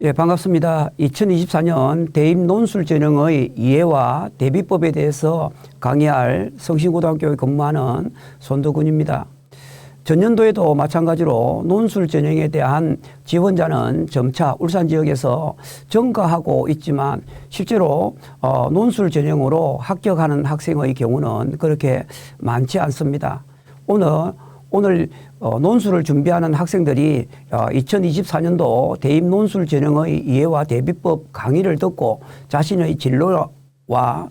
예, 반갑습니다. 2024년 대입 논술 전형의 이해와 대비법에 대해서 강의할 성신고등학교에 근무하는 손도근입니다. 전년도에도 마찬가지로 논술 전형에 대한 지원자는 점차 울산 지역에서 증가하고 있지만 실제로 논술 전형으로 합격하는 학생의 경우는 그렇게 많지 않습니다. 오늘 논술을 준비하는 학생들이 2024년도 대입 논술 전형의 이해와 대비법 강의를 듣고 자신의 진로와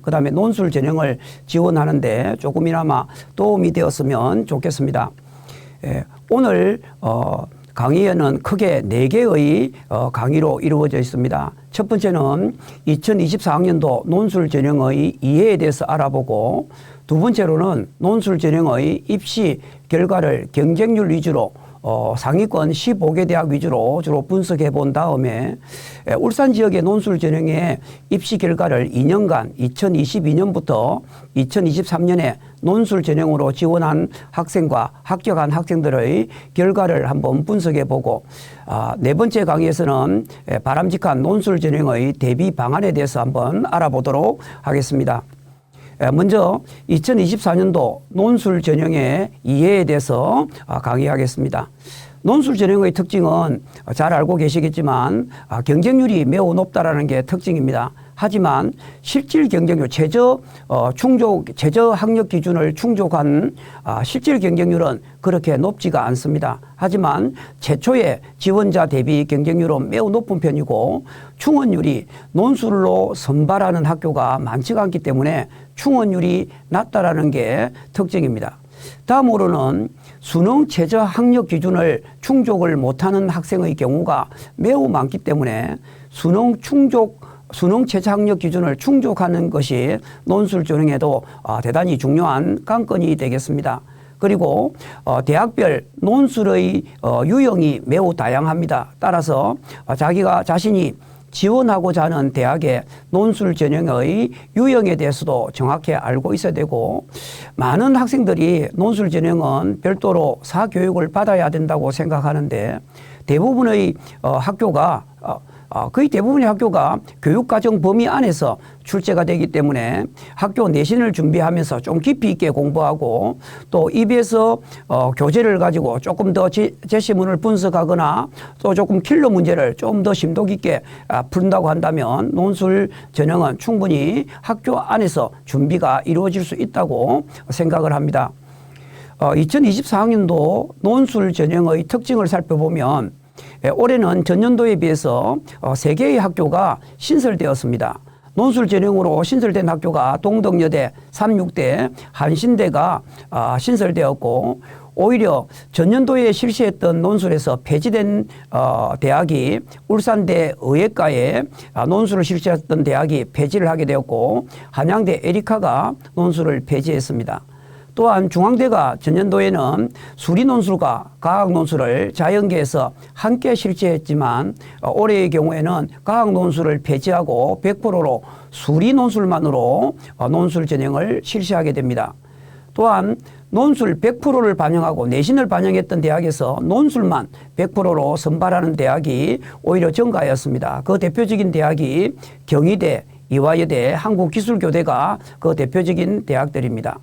그다음에 논술 전형을 지원하는데 조금이나마 도움이 되었으면 좋겠습니다. 오늘 강의에는 크게 4개의 강의로 이루어져 있습니다. 첫 번째는 2024학년도 논술 전형의 이해에 대해서 알아보고, 두 번째로는 논술 전형의 입시 결과를 경쟁률 위주로 상위권 15개 대학 위주로 주로 분석해 본 다음에 울산 지역의 논술 전형의 입시 결과를 2년간 2022년부터 2023년에 논술 전형으로 지원한 학생과 합격한 학생들의 결과를 한번 분석해 보고, 네 번째 강의에서는 바람직한 논술 전형의 대비 방안에 대해서 한번 알아보도록 하겠습니다. 먼저 2024년도 논술 전형의 이해에 대해서 강의하겠습니다. 논술 전형의 특징은 잘 알고 계시겠지만 경쟁률이 매우 높다라는 게 특징입니다. 하지만 실질 경쟁률, 최저 학력 기준을 충족한 실질 경쟁률은 그렇게 높지가 않습니다. 하지만 최초의 지원자 대비 경쟁률은 매우 높은 편이고, 충원율이 논술로 선발하는 학교가 많지가 않기 때문에 충원율이 낮다라는 게 특징입니다. 다음으로는 수능 최저 학력 기준을 충족을 못하는 학생의 경우가 매우 많기 때문에 수능 최저 학력 기준을 충족하는 것이 논술 전형에도 대단히 중요한 관건이 되겠습니다. 그리고 대학별 논술의 유형이 매우 다양합니다. 따라서 자신이 지원하고자 하는 대학의 논술 전형의 유형에 대해서도 정확히 알고 있어야 되고, 많은 학생들이 논술 전형은 별도로 사교육을 받아야 된다고 생각하는데 거의 대부분의 학교가 교육과정 범위 안에서 출제가 되기 때문에 학교 내신을 준비하면서 좀 깊이 있게 공부하고, 또 EBS 교재를 가지고 조금 더 제시문을 분석하거나 또 조금 킬러 문제를 좀 더 심도 깊게 푼다고 한다면 논술 전형은 충분히 학교 안에서 준비가 이루어질 수 있다고 생각을 합니다. 2024학년도 논술 전형의 특징을 살펴보면 올해는 전년도에 비해서 3개의 학교가 신설되었습니다. 논술 전형으로 신설된 학교가 동덕여대, 삼육대, 한신대가 신설되었고, 오히려 전년도에 실시했던 논술에서 폐지된 대학이 울산대 의예과에 논술을 실시했던 대학이 폐지를 하게 되었고, 한양대 에리카가 논술을 폐지했습니다. 또한 중앙대가 전년도에는 수리논술과 과학논술을 자연계에서 함께 실시했지만 올해의 경우에는 과학논술을 폐지하고 100%로 수리논술만으로 논술 전형을 실시하게 됩니다. 또한 논술 100%를 반영하고 내신을 반영했던 대학에서 논술만 100%로 선발하는 대학이 오히려 증가하였습니다. 그 대표적인 대학이 경희대, 이화여대, 한국기술교대가 그 대표적인 대학들입니다.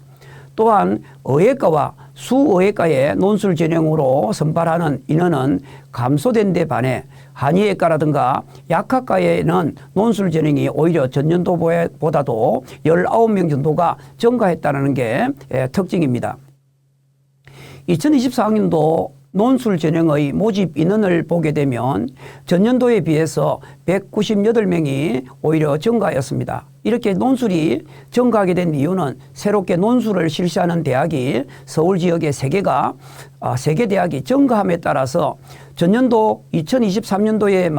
또한 의예과와 수의예과의 논술 전형으로 선발하는 인원은 감소된 데 반해 한의예과라든가 약학과에는 논술 전형이 오히려 전년도보다도 19명 정도가 증가했다는 게 특징입니다. 2024학년도 논술 전형의 모집 인원을 보게 되면 전년도에 비해서 198명이 오히려 증가하였습니다. 이렇게 논술이 증가하게 된 이유는 새롭게 논술을 실시하는 대학이 서울 지역의 3개 대학이 증가함에 따라서 전년도 2023년도에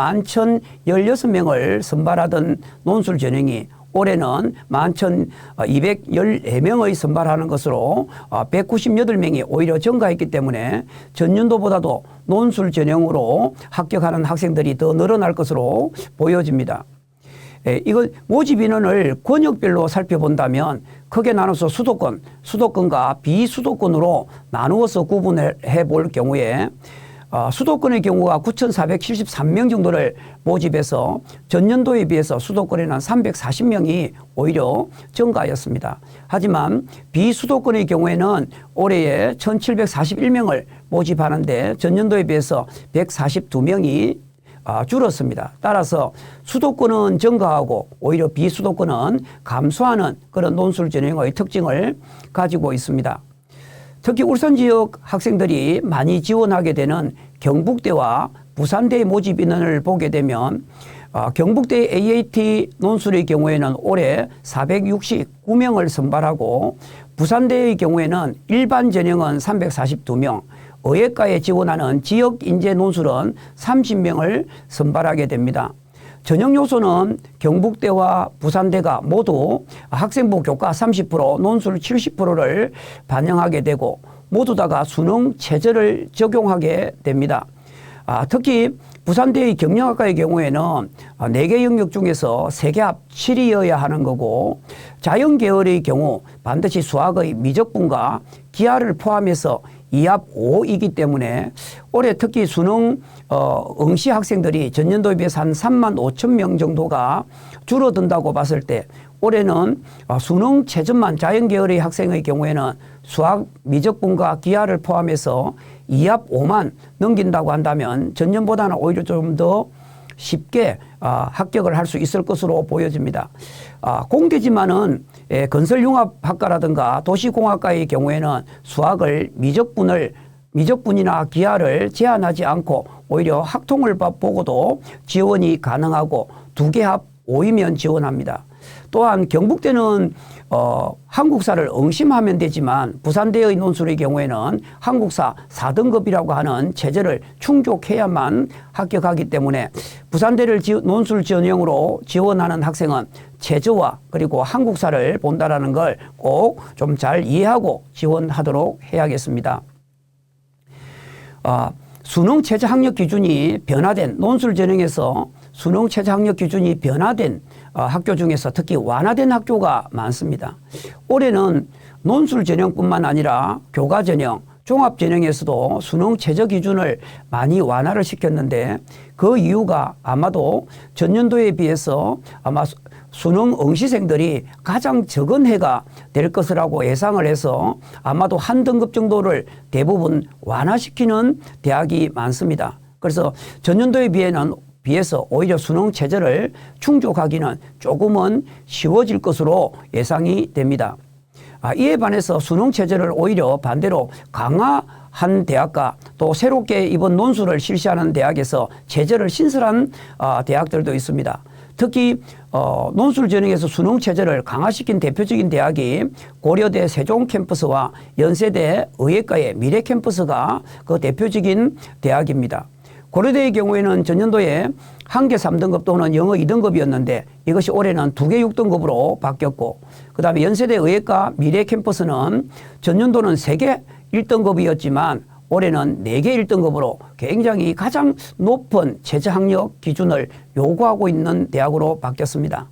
11,016명을 선발하던 논술 전형이 올해는 11,214명의 선발하는 것으로 198명이 오히려 증가했기 때문에 전년도보다도 논술 전형으로 합격하는 학생들이 더 늘어날 것으로 보여집니다. 이거 모집 인원을 권역별로 살펴본다면 크게 나눠서 수도권과 비수도권으로 나누어서 구분해 볼 경우에 수도권의 경우가 9,473명 정도를 모집해서 전년도에 비해서 수도권에는 340명이 오히려 증가하였습니다. 하지만 비수도권의 경우에는 올해에 1,741명을 모집하는데 전년도에 비해서 142명이 줄었습니다. 따라서 수도권은 증가하고 오히려 비수도권은 감소하는 그런 논술 전형의 특징을 가지고 있습니다. 특히 울산 지역 학생들이 많이 지원하게 되는 경북대와 부산대 모집 인원을 보게 되면 경북대 AAT 논술의 경우에는 올해 469명을 선발하고 부산대의 경우에는 일반 전형은 342명, 의예과에 지원하는 지역 인재 논술은 30명을 선발하게 됩니다. 전형 요소는 경북대와 부산대가 모두 학생부 교과 30%, 논술 70%를 반영하게 되고 모두 다가 수능 최저를 적용하게 됩니다. 특히 부산대의 경영학과의 경우에는 4개 영역 중에서 3개 합 7이어야 하는 거고 자연계열의 경우 반드시 수학의 미적분과 기하를 포함해서 2합 5이기 때문에 올해 특히 수능 응시 학생들이 전년도에 비해서 한 3만 5천 명 정도가 줄어든다고 봤을 때 올해는 수능 최저만 자연계열의 학생의 경우에는 수학 미적분과 기하를 포함해서 2합 5만 넘긴다고 한다면 전년보다는 오히려 좀 더 쉽게 합격을 할 수 있을 것으로 보여집니다. 공대지만은 건설융합학과라든가 도시공학과의 경우에는 수학을 미적분이나 기하를 제한하지 않고 오히려 학통을 보고도 지원이 가능하고 2개 합 5이면 지원합니다. 또한 경북대는 한국사를 응심하면 되지만 부산대의 논술의 경우에는 한국사 4등급이라고 하는 체제를 충족해야만 합격하기 때문에 부산대를 논술 전형으로 지원하는 학생은 체저와 그리고 한국사를 본다라는 걸 꼭 좀 잘 이해하고 지원하도록 해야겠습니다. 수능 최저 학력 기준이 변화된 논술 전형에서 수능 최저 학력 기준이 변화된 학교 중에서 특히 완화된 학교가 많습니다. 올해는 논술 전형뿐만 아니라 교과 전형, 종합 전형에서도 수능 최저 기준을 많이 완화를 시켰는데 그 이유가 아마도 전년도에 비해서 아마 수능 응시생들이 가장 적은 해가 될 것이라고 예상을 해서 아마도 한 등급 정도를 대부분 완화시키는 대학이 많습니다. 그래서 전년도에 비해서 오히려 수능 체제를 충족하기는 조금은 쉬워질 것으로 예상이 됩니다. 이에 반해서 수능 체제를 오히려 반대로 강화한 대학과 또 새롭게 이번 논술을 실시하는 대학에서 체제를 신설한 대학들도 있습니다. 특히 논술 전형에서 수능 체제를 강화시킨 대표적인 대학이 고려대 세종 캠퍼스와 연세대 의예과의 미래 캠퍼스가 그 대표적인 대학입니다. 고려대의 경우에는 전년도에 한개 3등급 또는 영어 2등급이었는데 이것이 올해는 2개 6등급으로 바뀌었고 그다음에 연세대 의예과 미래 캠퍼스는 전년도는 3개 1등급이었지만 올해는 4개 1등급으로 굉장히 가장 높은 최저학력 기준을 요구하고 있는 대학으로 바뀌었습니다.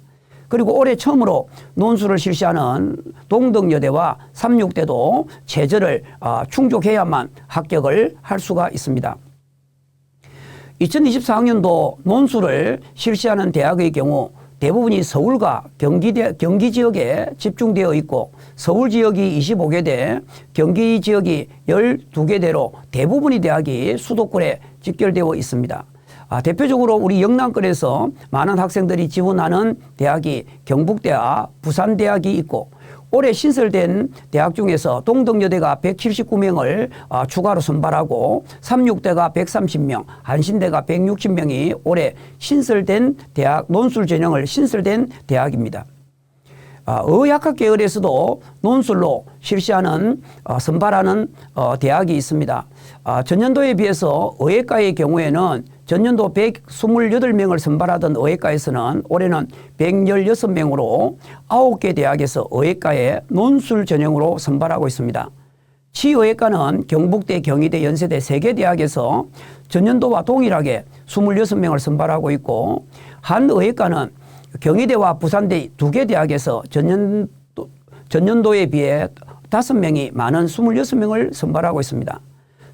그리고 올해 처음으로 논술을 실시하는 동덕여대와 삼육대도 체제를 충족해야만 합격을 할 수가 있습니다. 2024학년도 논술을 실시하는 대학의 경우 대부분이 서울과 경기 지역에 집중되어 있고 서울 지역이 25개대, 경기 지역이 12개대로 대부분의 대학이 수도권에 집결되어 있습니다. 대표적으로 우리 영남권에서 많은 학생들이 지원하는 대학이 경북대와 부산대학이 있고 올해 신설된 대학 중에서 동덕여대가 179명을 추가로 선발하고 삼육대가 130명, 한신대가 160명이 올해 신설된 대학, 논술 전형을 신설된 대학입니다. 의학학 계열에서도 논술로 실시하는 선발하는 대학이 있습니다. 전년도에 비해서 의예과의 경우에는 전년도 128명을 선발하던 의예과에서는 올해는 116명으로 9개 대학에서 의예과에 논술 전형으로 선발하고 있습니다. 치의예과는 경북대, 경희대, 연세대 3개 대학에서 전년도와 동일하게 26명을 선발하고 있고 한의예과는 경희대와 부산대 2개 대학에서 전년도에 비해 5명이 많은 26명을 선발하고 있습니다.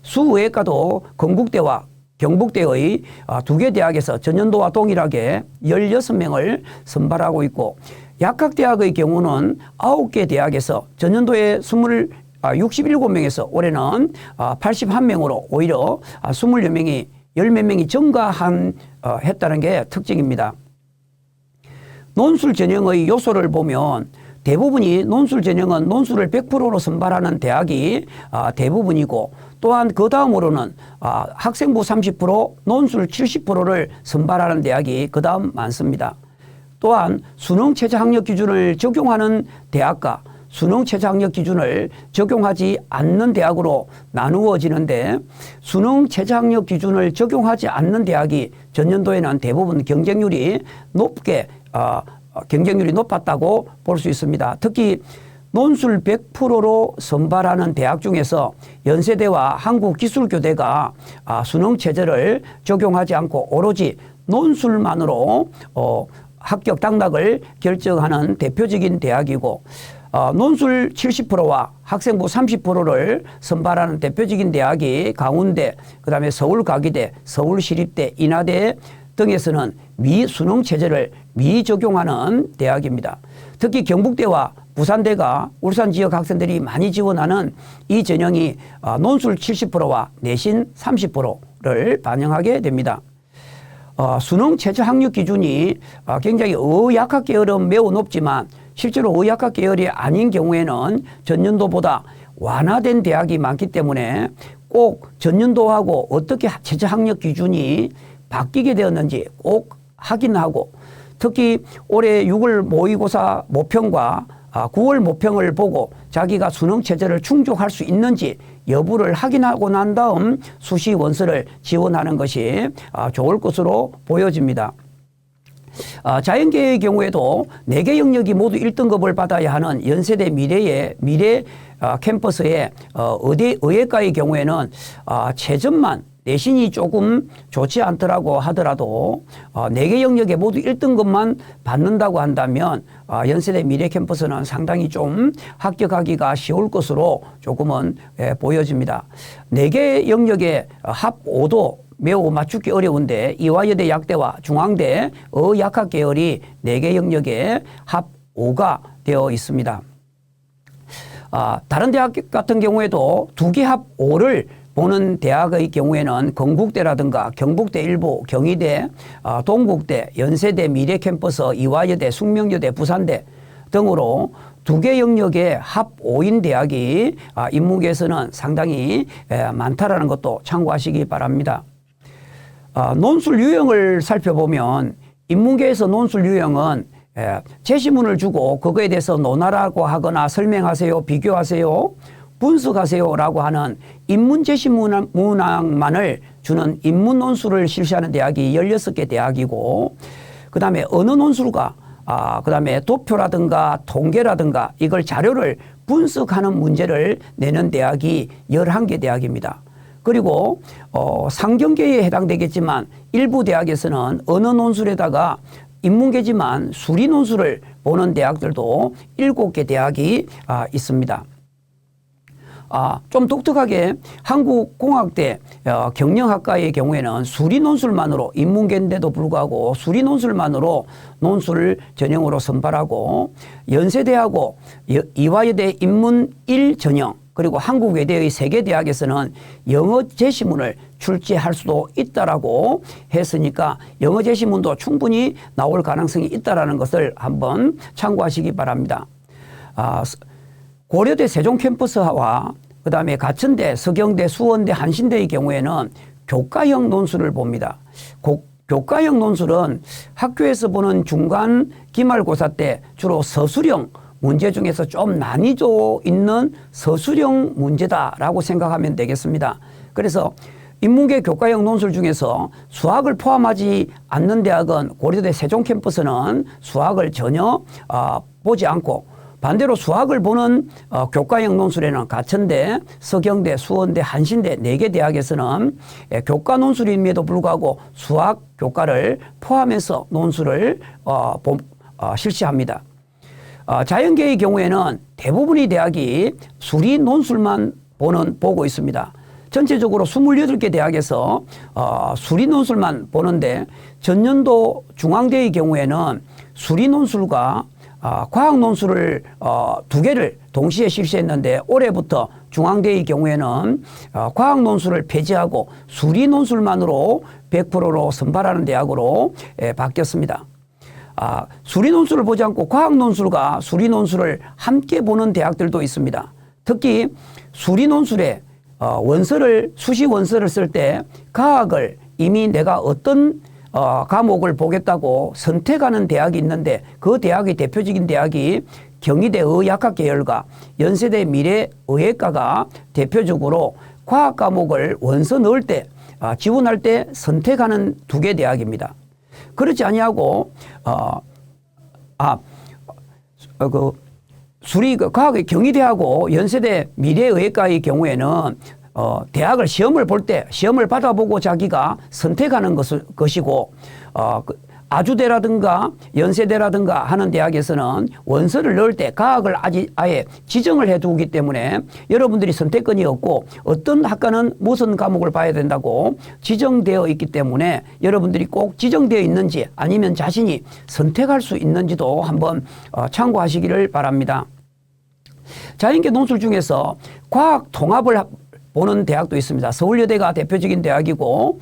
수의과도 건국대와 경북대의 두 개 대학에서 전년도와 동일하게 16명을 선발하고 있고, 약학대학의 경우는 9개 대학에서 전년도에 67명에서 올해는 81명으로 오히려 20여 명이 10몇 명이 했다는 게 특징입니다. 논술 전형의 요소를 보면 대부분이 논술 전형은 논술을 100%로 선발하는 대학이 대부분이고, 또한 그 다음으로는 학생부 30%, 논술 70%를 선발하는 대학이 그 다음 많습니다. 또한 수능 최저 학력 기준을 적용하는 대학과 수능 최저 학력 기준을 적용하지 않는 대학으로 나누어지는데, 수능 최저 학력 기준을 적용하지 않는 대학이 전년도에는 대부분 경쟁률이 높았다고 볼 수 있습니다. 특히 논술 100%로 선발하는 대학 중에서 연세대와 한국기술교대가 수능 체제를 적용하지 않고 오로지 논술만으로 합격 당락을 결정하는 대표적인 대학이고, 논술 70%와 학생부 30%를 선발하는 대표적인 대학이 강원대, 그다음에 서울과기대, 서울시립대, 인하대 등에서는 미수능 체제를 미적용하는 대학입니다. 특히 경북대와 부산대가 울산 지역 학생들이 많이 지원하는 이 전형이 논술 70%와 내신 30%를 반영하게 됩니다. 수능 최저 학력 기준이 굉장히 의학학 계열은 매우 높지만 실제로 의학학 계열이 아닌 경우에는 전년도보다 완화된 대학이 많기 때문에 꼭 전년도하고 어떻게 최저 학력 기준이 바뀌게 되었는지 꼭 확인하고, 특히 올해 6월 모의고사 모평과 9월 모평을 보고 자기가 수능 체제를 충족할 수 있는지 여부를 확인하고 난 다음 수시 원서를 지원하는 것이 좋을 것으로 보여집니다. 자연계의 경우에도 4개 영역이 모두 1등급을 받아야 하는 연세대 미래 캠퍼스의 의예과의 경우에는 최전만 내신이 조금 좋지 않더라고 하더라도 4개 영역에 모두 1등급만 받는다고 한다면 연세대 미래 캠퍼스는 상당히 좀 합격하기가 쉬울 것으로 조금은 보여집니다. 4개 영역의 합 5도 매우 맞추기 어려운데 이화여대 약대와 중앙대 의약학 계열이 4개 영역에 합 5가 되어 있습니다. 다른 대학 같은 경우에도 2개 합 5를 보는 대학의 경우에는 건국대라든가 경북대 일부, 경희대, 동국대, 연세대 미래캠퍼스, 이화여대, 숙명여대, 부산대 등으로 2개 영역의 합 5인 대학이 인문계에서는 상당히 많다라는 것도 참고하시기 바랍니다. 논술 유형을 살펴보면 인문계에서 논술 유형은 제시문을 주고 그거에 대해서 논하라고 하거나 설명하세요, 비교하세요, 분석하세요라고 하는 인문 제시 문항만을 주는 인문 논술을 실시하는 대학이 16개 대학이고, 그 다음에 언어 논술과 그 다음에 도표라든가 통계라든가 이걸 자료를 분석하는 문제를 내는 대학이 11개 대학입니다. 그리고 상경계에 해당되겠지만 일부 대학에서는 언어 논술에다가 인문계지만 수리 논술을 보는 대학들도 7개 대학이 있습니다. 좀 독특하게 한국공학대 경영학과의 경우에는 수리 논술만으로 인문계인데도 불구하고 수리 논술만으로 논술 전형으로 선발하고, 연세대하고 이화여대 인문 1 전형 그리고 한국외대의 3개 대학에서는 영어 제시문을 출제할 수도 있다라고 했으니까 영어 제시문도 충분히 나올 가능성이 있다라는 것을 한번 참고하시기 바랍니다. 고려대 세종 캠퍼스와 그 다음에 가천대, 서경대, 수원대, 한신대의 경우에는 교과형 논술을 봅니다. 교과형 논술은 학교에서 보는 중간 기말고사 때 주로 서술형 문제 중에서 좀 난이도 있는 서술형 문제다라고 생각하면 되겠습니다. 그래서 인문계 교과형 논술 중에서 수학을 포함하지 않는 대학은 고려대 세종 캠퍼스는 수학을 전혀 보지 않고, 반대로 수학을 보는 교과형 논술에는 가천대, 서경대, 수원대, 한신대 4개 대학에서는 교과 논술임에도 불구하고 수학 교과를 포함해서 논술을 실시합니다. 자연계의 경우에는 대부분의 대학이 수리 논술만 보고 있습니다. 전체적으로 28개 대학에서 수리 논술만 보는데 전년도 중앙대의 경우에는 수리 논술과 과학 논술을 2개를 동시에 실시했는데 올해부터 중앙대의 경우에는 과학 논술을 폐지하고 수리 논술만으로 100%로 선발하는 대학으로 바뀌었습니다. 수리 논술을 보지 않고 과학 논술과 수리 논술을 함께 보는 대학들도 있습니다. 특히 수리 논술에 수시 원서를 쓸 때 과학을 이미 내가 어떤 과목을 보겠다고 선택하는 대학이 있는데 그 대학의 대표적인 대학이 경희대 의학학 계열과 연세대 미래의학과가 대표적으로 과학 과목을 원서 넣을 때 지원할 때 선택하는 2개 대학입니다. 그렇지 아니하고 과학의 경희대하고 연세대 미래의학과의 경우에는 대학을 시험을 볼 때 시험을 받아보고 자기가 선택하는 것이고 아주대라든가 연세대라든가 하는 대학에서는 원서를 넣을 때 과학을 아예 지정을 해두기 때문에 여러분들이 선택권이 없고 어떤 학과는 무슨 과목을 봐야 된다고 지정되어 있기 때문에 여러분들이 꼭 지정되어 있는지 아니면 자신이 선택할 수 있는지도 한번 참고하시기를 바랍니다. 자연계 논술 중에서 과학 통합을 보는 대학도 있습니다. 서울여대가 대표적인 대학이고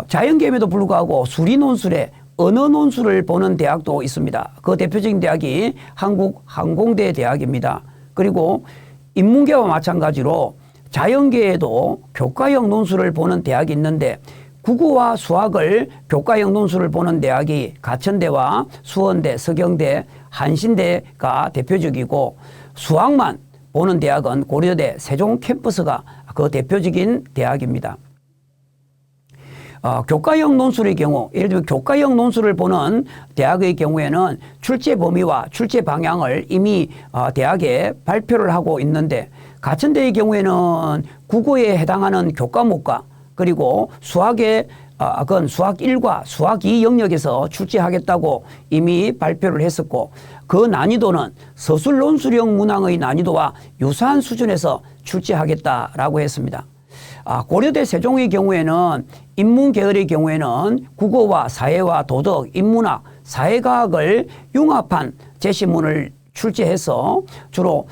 자연계임에도 불구하고 수리 논술에 언어 논술을 보는 대학도 있습니다. 그 대표적인 대학이 한국항공대 대학입니다. 그리고 인문계와 마찬가지로 자연계에도 교과형 논술을 보는 대학이 있는데 국어와 수학을 교과형 논술을 보는 대학이 가천대와 수원대, 서경대, 한신대가 대표적이고 수학만 보는 대학은 고려대 세종 캠퍼스가 그 대표적인 대학입니다. 교과형 논술의 경우 예를 들면 교과형 논술을 보는 대학의 경우에는 출제 범위와 출제 방향을 이미 대학에 발표를 하고 있는데 가천대의 경우에는 국어에 해당하는 교과목과 그리고 수학의 그건 수학 1과 수학 2 영역에서 출제하겠다고 이미 발표를 했었고 그 난이도는 서술 논술형 문항의 난이도와 유사한 수준에서 출제하겠다라고 했습니다. 고려대 세종의 경우에는 인문계열의 경우에는 국어와 사회와 도덕, 인문학, 사회과학을 융합한 제시문을 출제해서 주로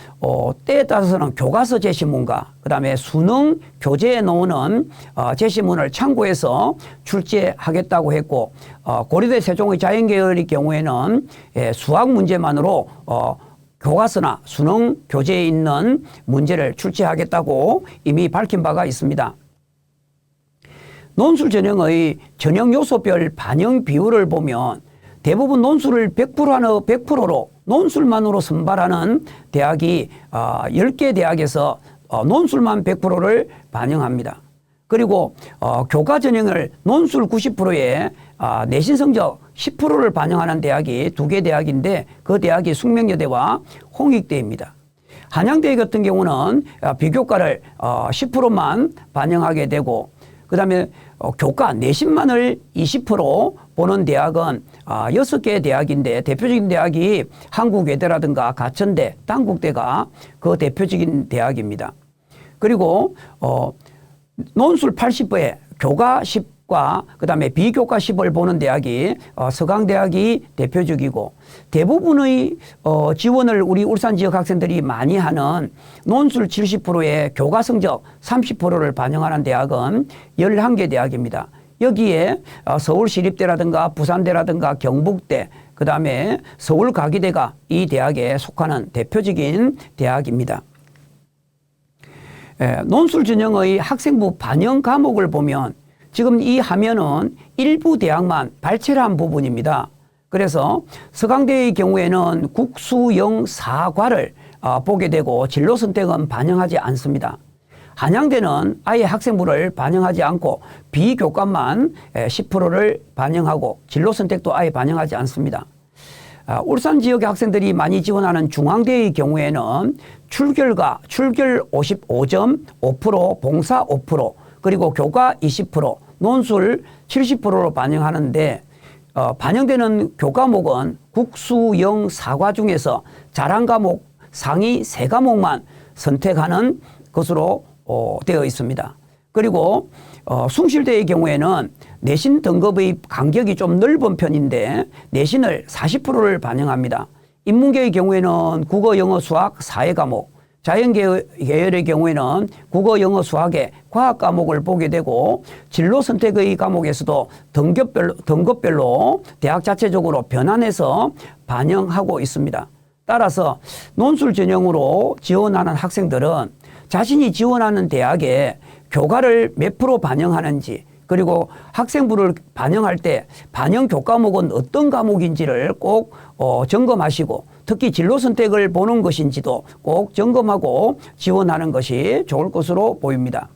때에 따라서는 교과서 제시문과 그다음에 수능 교재에 나오는 제시문을 참고해서 출제하겠다고 했고 고려대 세종의 자연계열의 경우에는 수학 문제만으로 교과서나 수능 교재에 있는 문제를 출제하겠다고 이미 밝힌 바가 있습니다. 논술 전형의 전형 요소별 반영 비율을 보면 대부분 논술을 100%로 논술만으로 선발하는 대학이 10개 대학에서 논술만 100%를 반영합니다. 그리고 교과 전형을 논술 90%에 내신 성적 10%를 반영하는 대학이 2개 대학인데 그 대학이 숙명여대와 홍익대입니다. 한양대 같은 경우는 비교과를 10%만 반영하게 되고 그다음에 교과 내신만을 20% 보는 대학은 6개 대학인데 대표적인 대학이 한국외대라든가 가천대, 단국대가 그 대표적인 대학입니다. 그리고 논술 80%에 교과 10과 그다음에 비교과 10을 보는 대학이 서강대학이 대표적이고 대부분의 지원을 우리 울산 지역 학생들이 많이 하는 논술 70%에 교과 성적 30%를 반영하는 대학은 11개 대학입니다. 여기에 서울시립대라든가 부산대라든가 경북대 그다음에 서울과기대가 이 대학에 속하는 대표적인 대학입니다. 논술 전형의 학생부 반영 과목을 보면 지금 이 화면은 일부 대학만 발췌를 한 부분입니다. 그래서 서강대의 경우에는 국수영 4과를 보게 되고 진로 선택은 반영하지 않습니다. 한양대는 아예 학생부를 반영하지 않고 비교과만 10%를 반영하고 진로 선택도 아예 반영하지 않습니다. 울산 지역의 학생들이 많이 지원하는 중앙대의 경우에는 출결 55점 5%, 봉사 5%, 그리고 교과 20%, 논술 70%로 반영하는데 반영되는 교과목은 국수영 4과 중에서 잘한 과목 상위 3과목만 선택하는 것으로 되어 있습니다. 그리고 숭실대의 경우에는 내신 등급의 간격이 좀 넓은 편인데 내신을 40%를 반영합니다. 인문계의 경우에는 국어, 영어, 수학, 사회 과목, 자연계열의 경우에는 국어, 영어, 수학의 과학 과목을 보게 되고 진로 선택의 과목에서도 등급별로 대학 자체적으로 변환해서 반영하고 있습니다. 따라서 논술 전형으로 지원하는 학생들은 자신이 지원하는 대학에 교과를 몇 프로 반영하는지 그리고 학생부를 반영할 때 반영 교과목은 어떤 과목인지를 꼭 점검하시고 특히 진로 선택을 보는 것인지도 꼭 점검하고 지원하는 것이 좋을 것으로 보입니다.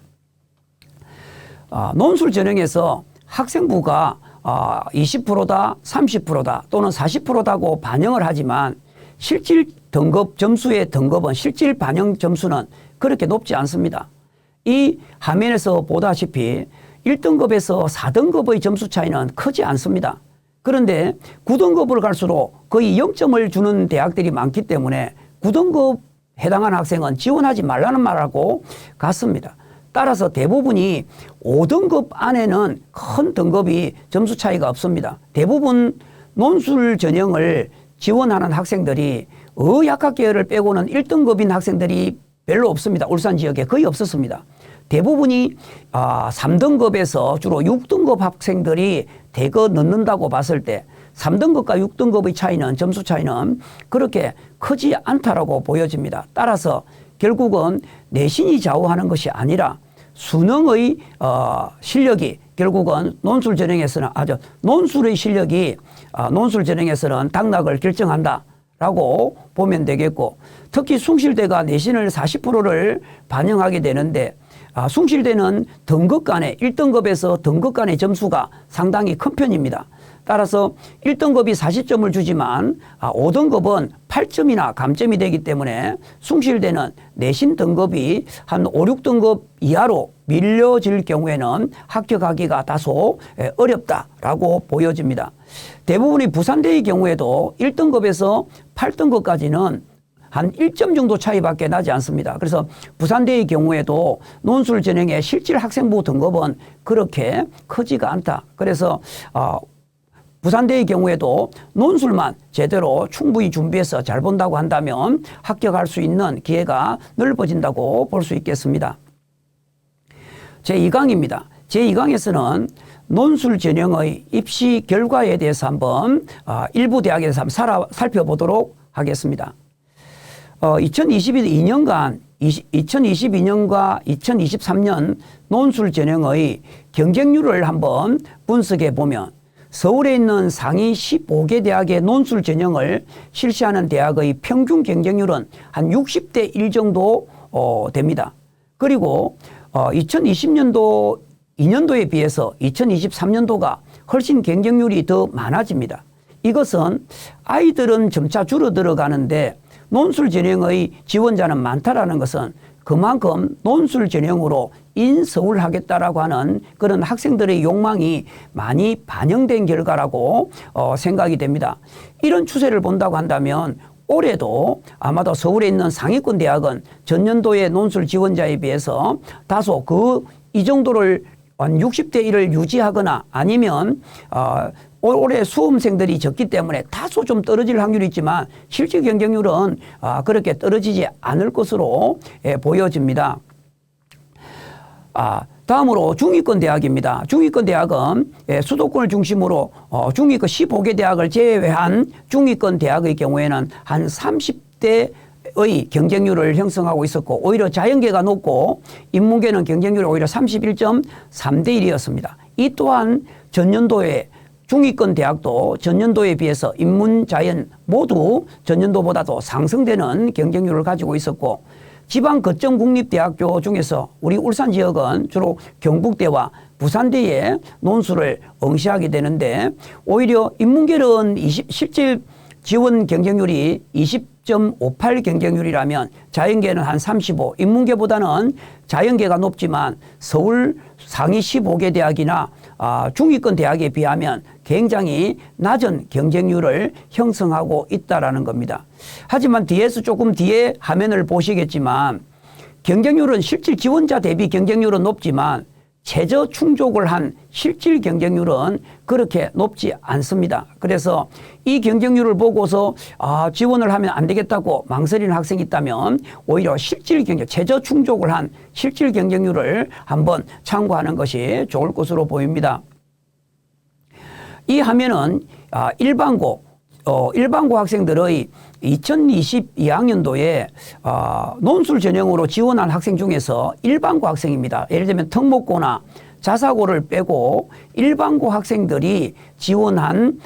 논술 전형에서 학생부가 20%다, 30%다 또는 40%다고 반영을 하지만 실질 등급 점수의 등급은 실질 반영 점수는 그렇게 높지 않습니다. 이 화면에서 보다시피 1등급에서 4등급의 점수 차이는 크지 않습니다. 그런데 9등급을 갈수록 거의 0점을 주는 대학들이 많기 때문에 9등급 해당하는 학생은 지원하지 말라는 말하고 같습니다. 따라서 대부분이 5등급 안에는 큰 등급이 점수 차이가 없습니다. 대부분 논술 전형을 지원하는 학생들이 의학학 계열을 빼고는 1등급인 학생들이 별로 없습니다. 울산 지역에 거의 없었습니다. 대부분이 3등급에서 주로 6등급 학생들이 대거 넣는다고 봤을 때 3등급과 6등급의 차이는 점수 차이는 그렇게 크지 않다라고 보여집니다. 따라서 결국은 내신이 좌우하는 것이 아니라 수능의 실력이 결국은 논술 전형에서는 논술의 실력이 논술 전형에서는 당락을 결정한다라고 보면 되겠고 특히 숭실대가 내신을 40%를 반영하게 되는데 숭실대는 등급 간의 1등급에서 등급 간의 점수가 상당히 큰 편입니다. 따라서 1등급이 40점을 주지만 5등급은 8점이나 감점이 되기 때문에 숭실대는 내신 등급이 한 5, 6등급 이하로 밀려질 경우에는 합격하기가 다소 어렵다라고 보여집니다. 대부분의 부산대의 경우에도 1등급에서 8등급까지는 한 1점 정도 차이밖에 나지 않습니다. 그래서 부산대의 경우에도 논술 전형의 실질 학생부 등급은 그렇게 크지가 않다. 그래서 부산대의 경우에도 논술만 제대로 충분히 준비해서 잘 본다고 한다면 합격할 수 있는 기회가 넓어진다고 볼 수 있겠습니다. 제2강입니다. 제2강에서는 논술 전형의 입시 결과에 대해서 한번 일부 대학에 대해서 한번 살펴보도록 하겠습니다. 2022년과 2023년 논술 전형의 경쟁률을 한번 분석해 보면 서울에 있는 상위 15개 대학의 논술 전형을 실시하는 대학의 평균 경쟁률은 한 60대 1 정도 됩니다. 그리고 2020년도 2년도에 비해서 2023년도가 훨씬 경쟁률이 더 많아집니다. 이것은 아이들은 점차 줄어들어 가는데 논술 전형의 지원자는 많다라는 것은 그만큼 논술 전형으로 인서울 하겠다라고 하는 그런 학생들의 욕망이 많이 반영된 결과라고 생각이 됩니다. 이런 추세를 본다고 한다면 올해도 아마도 서울에 있는 상위권 대학은 전년도의 논술 지원자에 비해서 다소 이 정도를 한 60대 1을 유지하거나 아니면 올해 수험생들이 적기 때문에 다소 좀 떨어질 확률이 있지만 실제 경쟁률은 그렇게 떨어지지 않을 것으로 보여집니다. 다음으로 중위권 대학입니다. 중위권 대학은 수도권을 중심으로 중위권 15개 대학을 제외한 중위권 대학의 경우에는 한 30대의 경쟁률을 형성하고 있었고 오히려 자연계가 높고 인문계는 경쟁률이 오히려 31.3대 1이었습니다. 이 또한 전년도에 중위권 대학도 전년도에 비해서 인문, 자연 모두 전년도보다도 상승되는 경쟁률을 가지고 있었고 지방 거점 국립대학교 중에서 우리 울산 지역은 주로 경북대와 부산대에 논술을 응시하게 되는데 오히려 인문계는 실질 지원 경쟁률이 20.58 경쟁률이라면 자연계는 한 35, 인문계보다는 자연계가 높지만 서울 상위 15개 대학이나 중위권 대학에 비하면 굉장히 낮은 경쟁률을 형성하고 있다라는 겁니다. 하지만 조금 뒤에 화면을 보시겠지만 경쟁률은 실질 지원자 대비 경쟁률은 높지만 최저 충족을 한 실질 경쟁률은 그렇게 높지 않습니다. 그래서 이 경쟁률을 보고서 지원을 하면 안 되겠다고 망설이는 학생이 있다면 오히려 실질 경쟁, 최저 충족을 한 실질 경쟁률을 한번 참고하는 것이 좋을 것으로 보입니다. 이 화면은 일반고 학생들의 2022학년도에 논술 전형으로 지원한 학생 중에서 일반고 학생입니다. 예를 들면 특목고나 자사고를 빼고 일반고 학생들이 지원한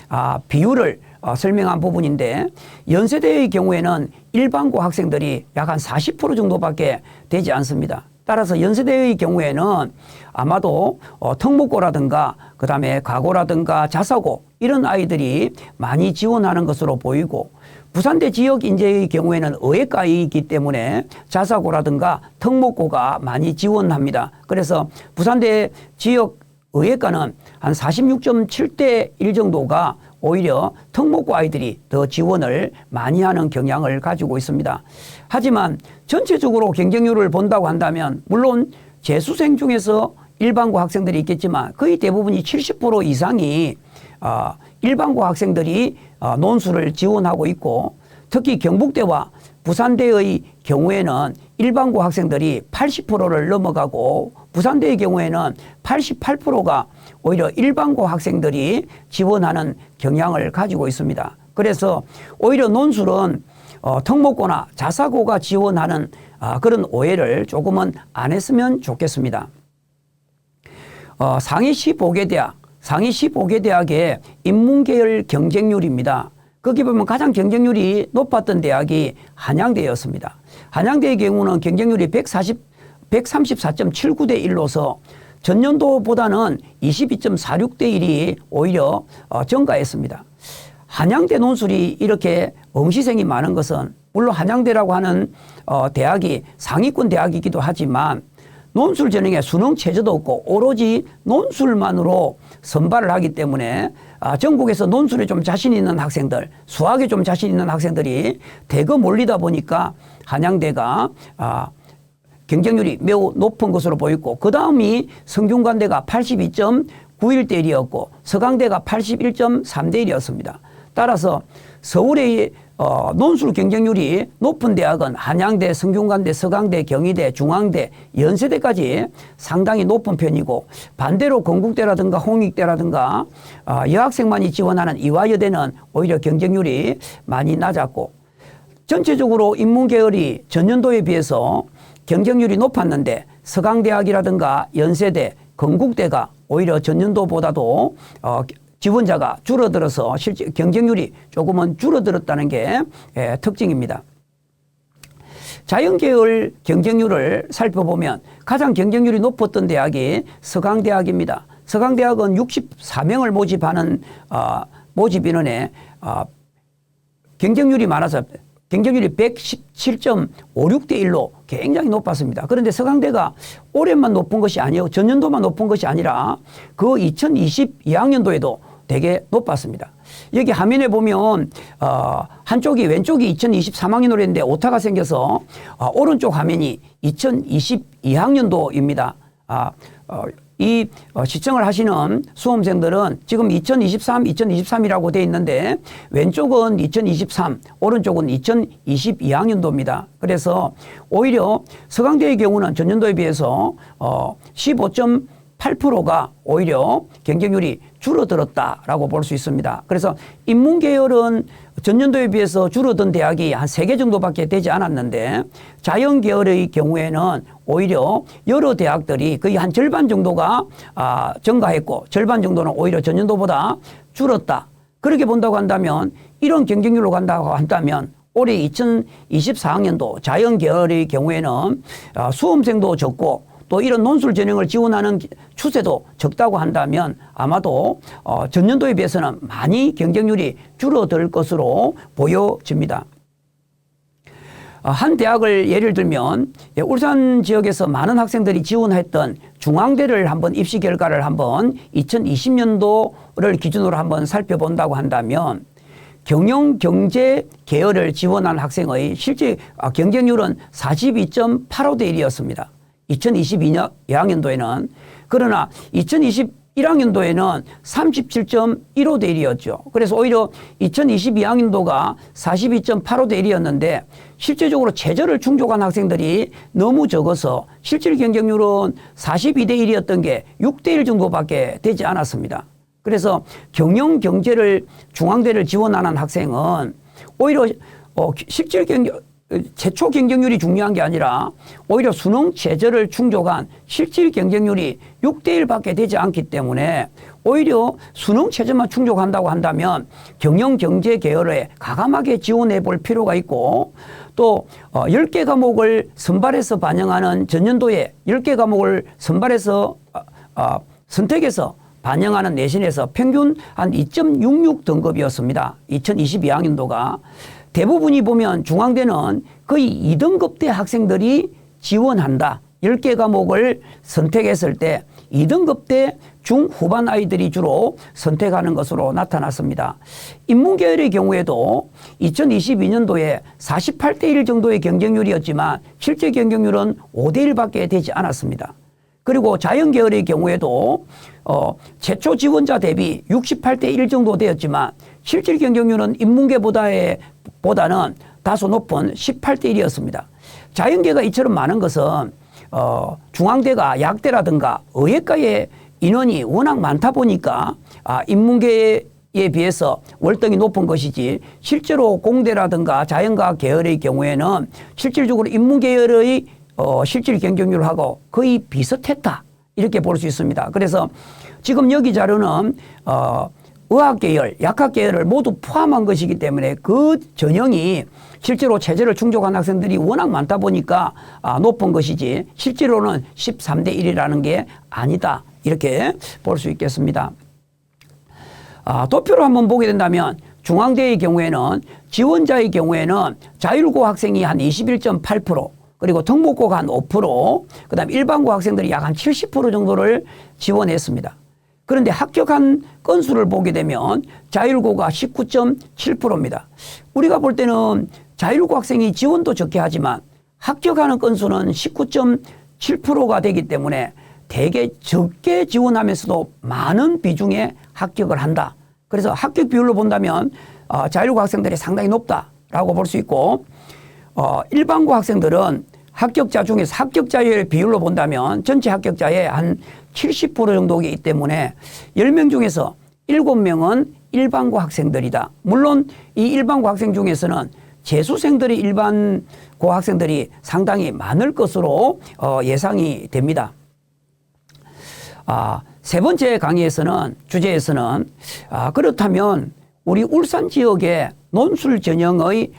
비율을 설명한 부분인데, 연세대의 경우에는 일반고 학생들이 약 한 40% 정도밖에 되지 않습니다. 따라서 연세대의 경우에는 아마도 특목고라든가 그다음에 가고라든가 자사고 이런 아이들이 많이 지원하는 것으로 보이고, 부산대 지역 인재의 경우에는 의예과이기 때문에 자사고라든가 특목고가 많이 지원합니다. 그래서 부산대 지역 의예과는 한 46.7대 1 정도가 오히려 특목고 아이들이 더 지원을 많이 하는 경향을 가지고 있습니다. 하지만 전체적으로 경쟁률을 본다고 한다면 물론 재수생 중에서 일반고 학생들이 있겠지만 거의 대부분이 70% 이상이 일반고 학생들이 논술을 지원하고 있고, 특히 경북대와 부산대의 경우에는 일반고 학생들이 80%를 넘어가고 부산대의 경우에는 88%가 오히려 일반고 학생들이 지원하는 경향을 가지고 있습니다. 그래서 오히려 논술은 특목고나 자사고가 지원하는 그런 오해를 조금은 안 했으면 좋겠습니다. 상위 15개 대학의 인문계열 경쟁률입니다. 거기 보면 가장 경쟁률이 높았던 대학이 한양대였습니다. 한양대의 경우는 경쟁률이 134.79대 1로서 전년도보다는 22.46대 1이 오히려 증가했습니다. 한양대 논술이 이렇게 응시생이 많은 것은 물론 한양대라고 하는 대학이 상위권 대학이기도 하지만 논술 전형에 수능 체제도 없고 오로지 논술만으로 선발을 하기 때문에 전국에서 논술에 좀 자신 있는 학생들, 수학에 좀 자신 있는 학생들이 대거 몰리다 보니까 한양대가 경쟁률이 매우 높은 것으로 보였고, 그 다음이 성균관대가 82.91대 1이었고 서강대가 81.3대 1이었습니다. 따라서 서울의 논술 경쟁률이 높은 대학은 한양대, 성균관대, 서강대, 경희대, 중앙대, 연세대까지 상당히 높은 편이고, 반대로 건국대라든가 홍익대라든가 여학생만이 지원하는 이화여대는 오히려 경쟁률이 많이 낮았고, 전체적으로 인문계열이 전년도에 비해서 경쟁률이 높았는데 서강대학이라든가 연세대, 건국대가 오히려 전년도보다도 지원자가 줄어들어서 실제 경쟁률이 조금은 줄어들었다는 게 특징입니다. 자연계열 경쟁률을 살펴보면 가장 경쟁률이 높았던 대학이 서강대학입니다. 서강대학은 64명을 모집하는 모집 인원에 경쟁률이 많아서 경쟁률이 117.56대 1로 굉장히 높았습니다. 그런데 서강대가 올해만 높은 것이 아니고 전년도만 높은 것이 아니라 그 2022학년도에도 되게 높았습니다. 여기 화면에 보면 한쪽이 왼쪽이 2023학년도로 했는데 오타가 생겨서 오른쪽 화면이 2022학년도입니다. 이 시청을 하시는 수험생들은 지금 2023이라고 되어 있는데 왼쪽은 2023, 오른쪽은 2022학년도입니다. 그래서 오히려 서강대의 경우는 전년도에 비해서 15.8%가 오히려 경쟁률이 줄어들었다라고 볼 수 있습니다. 그래서 인문계열은 전년도에 비해서 줄어든 대학이 한 3개 정도밖에 되지 않았는데, 자연계열의 경우에는 오히려 여러 대학들이 거의 한 절반 정도가 증가했고 절반 정도는 오히려 전년도보다 줄었다. 그렇게 본다고 한다면, 이런 경쟁률로 간다고 한다면 올해 2024학년도 자연계열의 경우에는 수험생도 적고 또 이런 논술 전형을 지원하는 추세도 적다고 한다면 아마도 전년도에 비해서는 많이 경쟁률이 줄어들 것으로 보여집니다. 한 대학을 예를 들면 울산 지역에서 많은 학생들이 지원했던 중앙대를 한번 입시 결과를 한번 2020년도를 기준으로 한번 살펴본다고 한다면 경영 경제 계열을 지원한 학생의 실제 경쟁률은 42.85대 1이었습니다. 2022년 2학년도에는. 그러나 2021학년도에는 37.15대 1이었죠. 그래서 오히려 2022학년도가 42.85대 1이었는데 실제적으로 최저를 충족한 학생들이 너무 적어서 실질 경쟁률은 42대 1이었던 게 6대 1 정도밖에 되지 않았습니다. 그래서 경영 경제를 중앙대를 지원하는 학생은 오히려 실질 경쟁 최초 경쟁률이 중요한 게 아니라 오히려 수능 최저를 충족한 실질 경쟁률이 6대 1밖에 되지 않기 때문에 오히려 수능 최저만 충족한다고 한다면 경영 경제 계열에 과감하게 지원해 볼 필요가 있고 또 10개 과목을 선발해서 반영하는 전년도에 10개 과목을 선발해서 선택해서 반영하는 내신에서 평균 한 2.66 등급이었습니다. 2022학년도가. 대부분이 보면 중앙대는 거의 2등급대 학생들이 지원한다. 10개 과목을 선택했을 때 2등급대 중후반 아이들이 주로 선택하는 것으로 나타났습니다. 인문계열의 경우에도 2022년도에 48대 1 정도의 경쟁률이었지만 실제 경쟁률은 5대 1밖에 되지 않았습니다. 그리고 자연계열의 경우에도 최초 지원자 대비 68대 1 정도 되었지만 실질 경쟁률은 인문계보다는 다소 높은 18대 1이었습니다. 자연계가 이처럼 많은 것은 중앙대가 약대라든가 의예과의 인원이 워낙 많다 보니까 인문계에 비해서 월등히 높은 것이지 실제로 공대라든가 자연과학 계열의 경우에는 실질적으로 인문계열의 실질 경쟁률하고 거의 비슷했다. 이렇게 볼 수 있습니다. 그래서 지금 여기 자료는 의학계열, 약학계열을 모두 포함한 것이기 때문에 그 전형이 실제로 체제를 충족한 학생들이 워낙 많다 보니까 높은 것이지 실제로는 13대 1이라는 게 아니다. 이렇게 볼 수 있겠습니다. 도표를 한번 보게 된다면 중앙대의 경우에는 지원자의 경우에는 자율고 학생이 한 21.8%, 그리고 특목고가 한 5%, 그 다음에 일반고 학생들이 약 한 70% 정도를 지원했습니다. 그런데 합격한 건수를 보게 되면 자율고가 19.7%입니다. 우리가 볼 때는 자율고 학생이 지원도 적게 하지만 합격하는 건수는 19.7%가 되기 때문에 되게 적게 지원하면서도 많은 비중의 합격을 한다. 그래서 합격 비율로 본다면 자율고 학생들이 상당히 높다라고 볼 수 있고 일반고 학생들은 합격자 중에서 합격자의 비율로 본다면 전체 합격자의 한 70% 정도이기 때문에 10명 중에서 7명은 일반고 학생들이다. 물론 이 일반고 학생 중에서는 재수생들이 일반고 학생들이 상당히 많을 것으로 예상이 됩니다. 세 번째 강의에서는 주제에서는 그렇다면 우리 울산 지역의 논술 전형의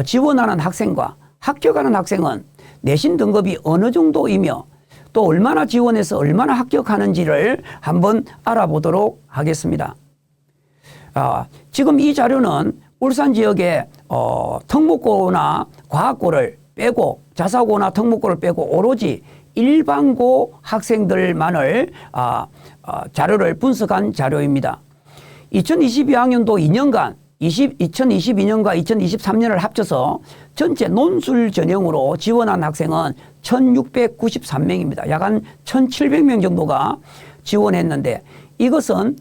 지원하는 학생과 합격하는 학생은 내신 등급이 어느 정도이며 또 얼마나 지원해서 얼마나 합격하는지를 한번 알아보도록 하겠습니다. 지금 이 자료는 울산 지역의 특목고나 과학고를 빼고 자사고나 특목고를 빼고 오로지 일반고 학생들만을 자료를 분석한 자료입니다. 2022학년도 2년간 2022년과 2023년을 합쳐서 전체 논술 전형으로 지원한 학생은 1693명입니다. 약 한 1700명 정도가 지원했는데 이것은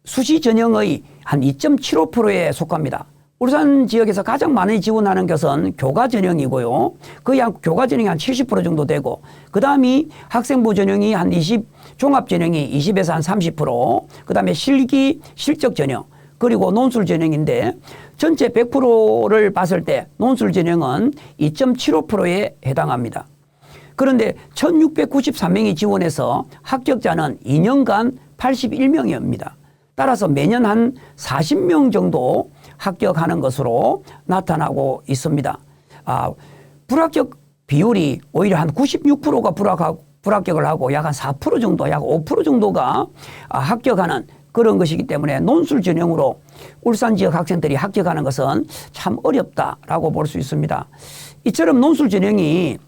수시 전형의 한 2.75%에 속합니다. 울산 지역에서 가장 많이 지원하는 것은 교과 전형이고요. 거의 교과 전형이 한 70% 정도 되고 그 다음이 학생부 전형이 한 종합 전형이 20에서 한 30%, 그 다음에 실기 실적 전형, 그리고 논술 전형인데 전체 100%를 봤을 때 논술 전형은 2.75%에 해당합니다. 그런데 1693명이 지원해서 합격자는 2년간 81명입니다. 따라서 매년 한 40명 정도 합격하는 것으로 나타나고 있습니다. 불합격 비율이 오히려 한 96%가 불합격을 하고 약 한 4% 정도, 약 5% 정도가 합격하는 그런 것이기 때문에 논술 전형으로 울산 지역 학생들이 합격하는 것은 참 어렵다라고 볼 수 있습니다. 이처럼 논술 전형이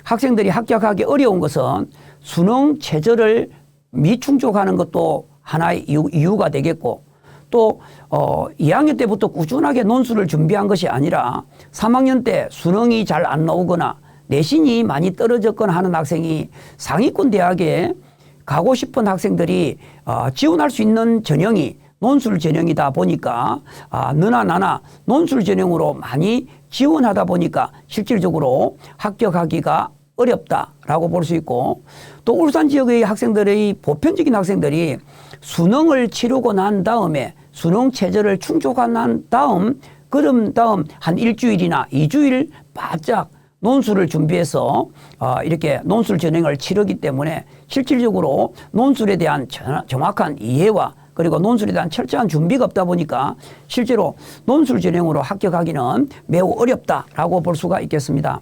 학생들이 합격하기 어려운 것은 수능 최저를 미충족하는 것도 하나의 이유가 되겠고 또 2학년 때부터 꾸준하게 논술을 준비한 것이 아니라 3학년 때 수능이 잘 안 나오거나 내신이 많이 떨어졌거나 하는 학생이 상위권 대학에 가고 싶은 학생들이 지원할 수 있는 전형이 논술 전형이다 보니까 너나 나나 논술 전형으로 많이 지원하다 보니까 실질적으로 합격하기가 어렵다라고 볼 수 있고, 또 울산 지역의 학생들의 보편적인 학생들이 수능을 치르고 난 다음에 수능 체제를 충족한 난 다음 한 일주일이나 2주일 바짝 논술을 준비해서 이렇게 논술 전형을 치르기 때문에 실질적으로 논술에 대한 정확한 이해와 그리고 논술에 대한 철저한 준비가 없다 보니까 실제로 논술 전형으로 합격하기는 매우 어렵다라고 볼 수가 있겠습니다.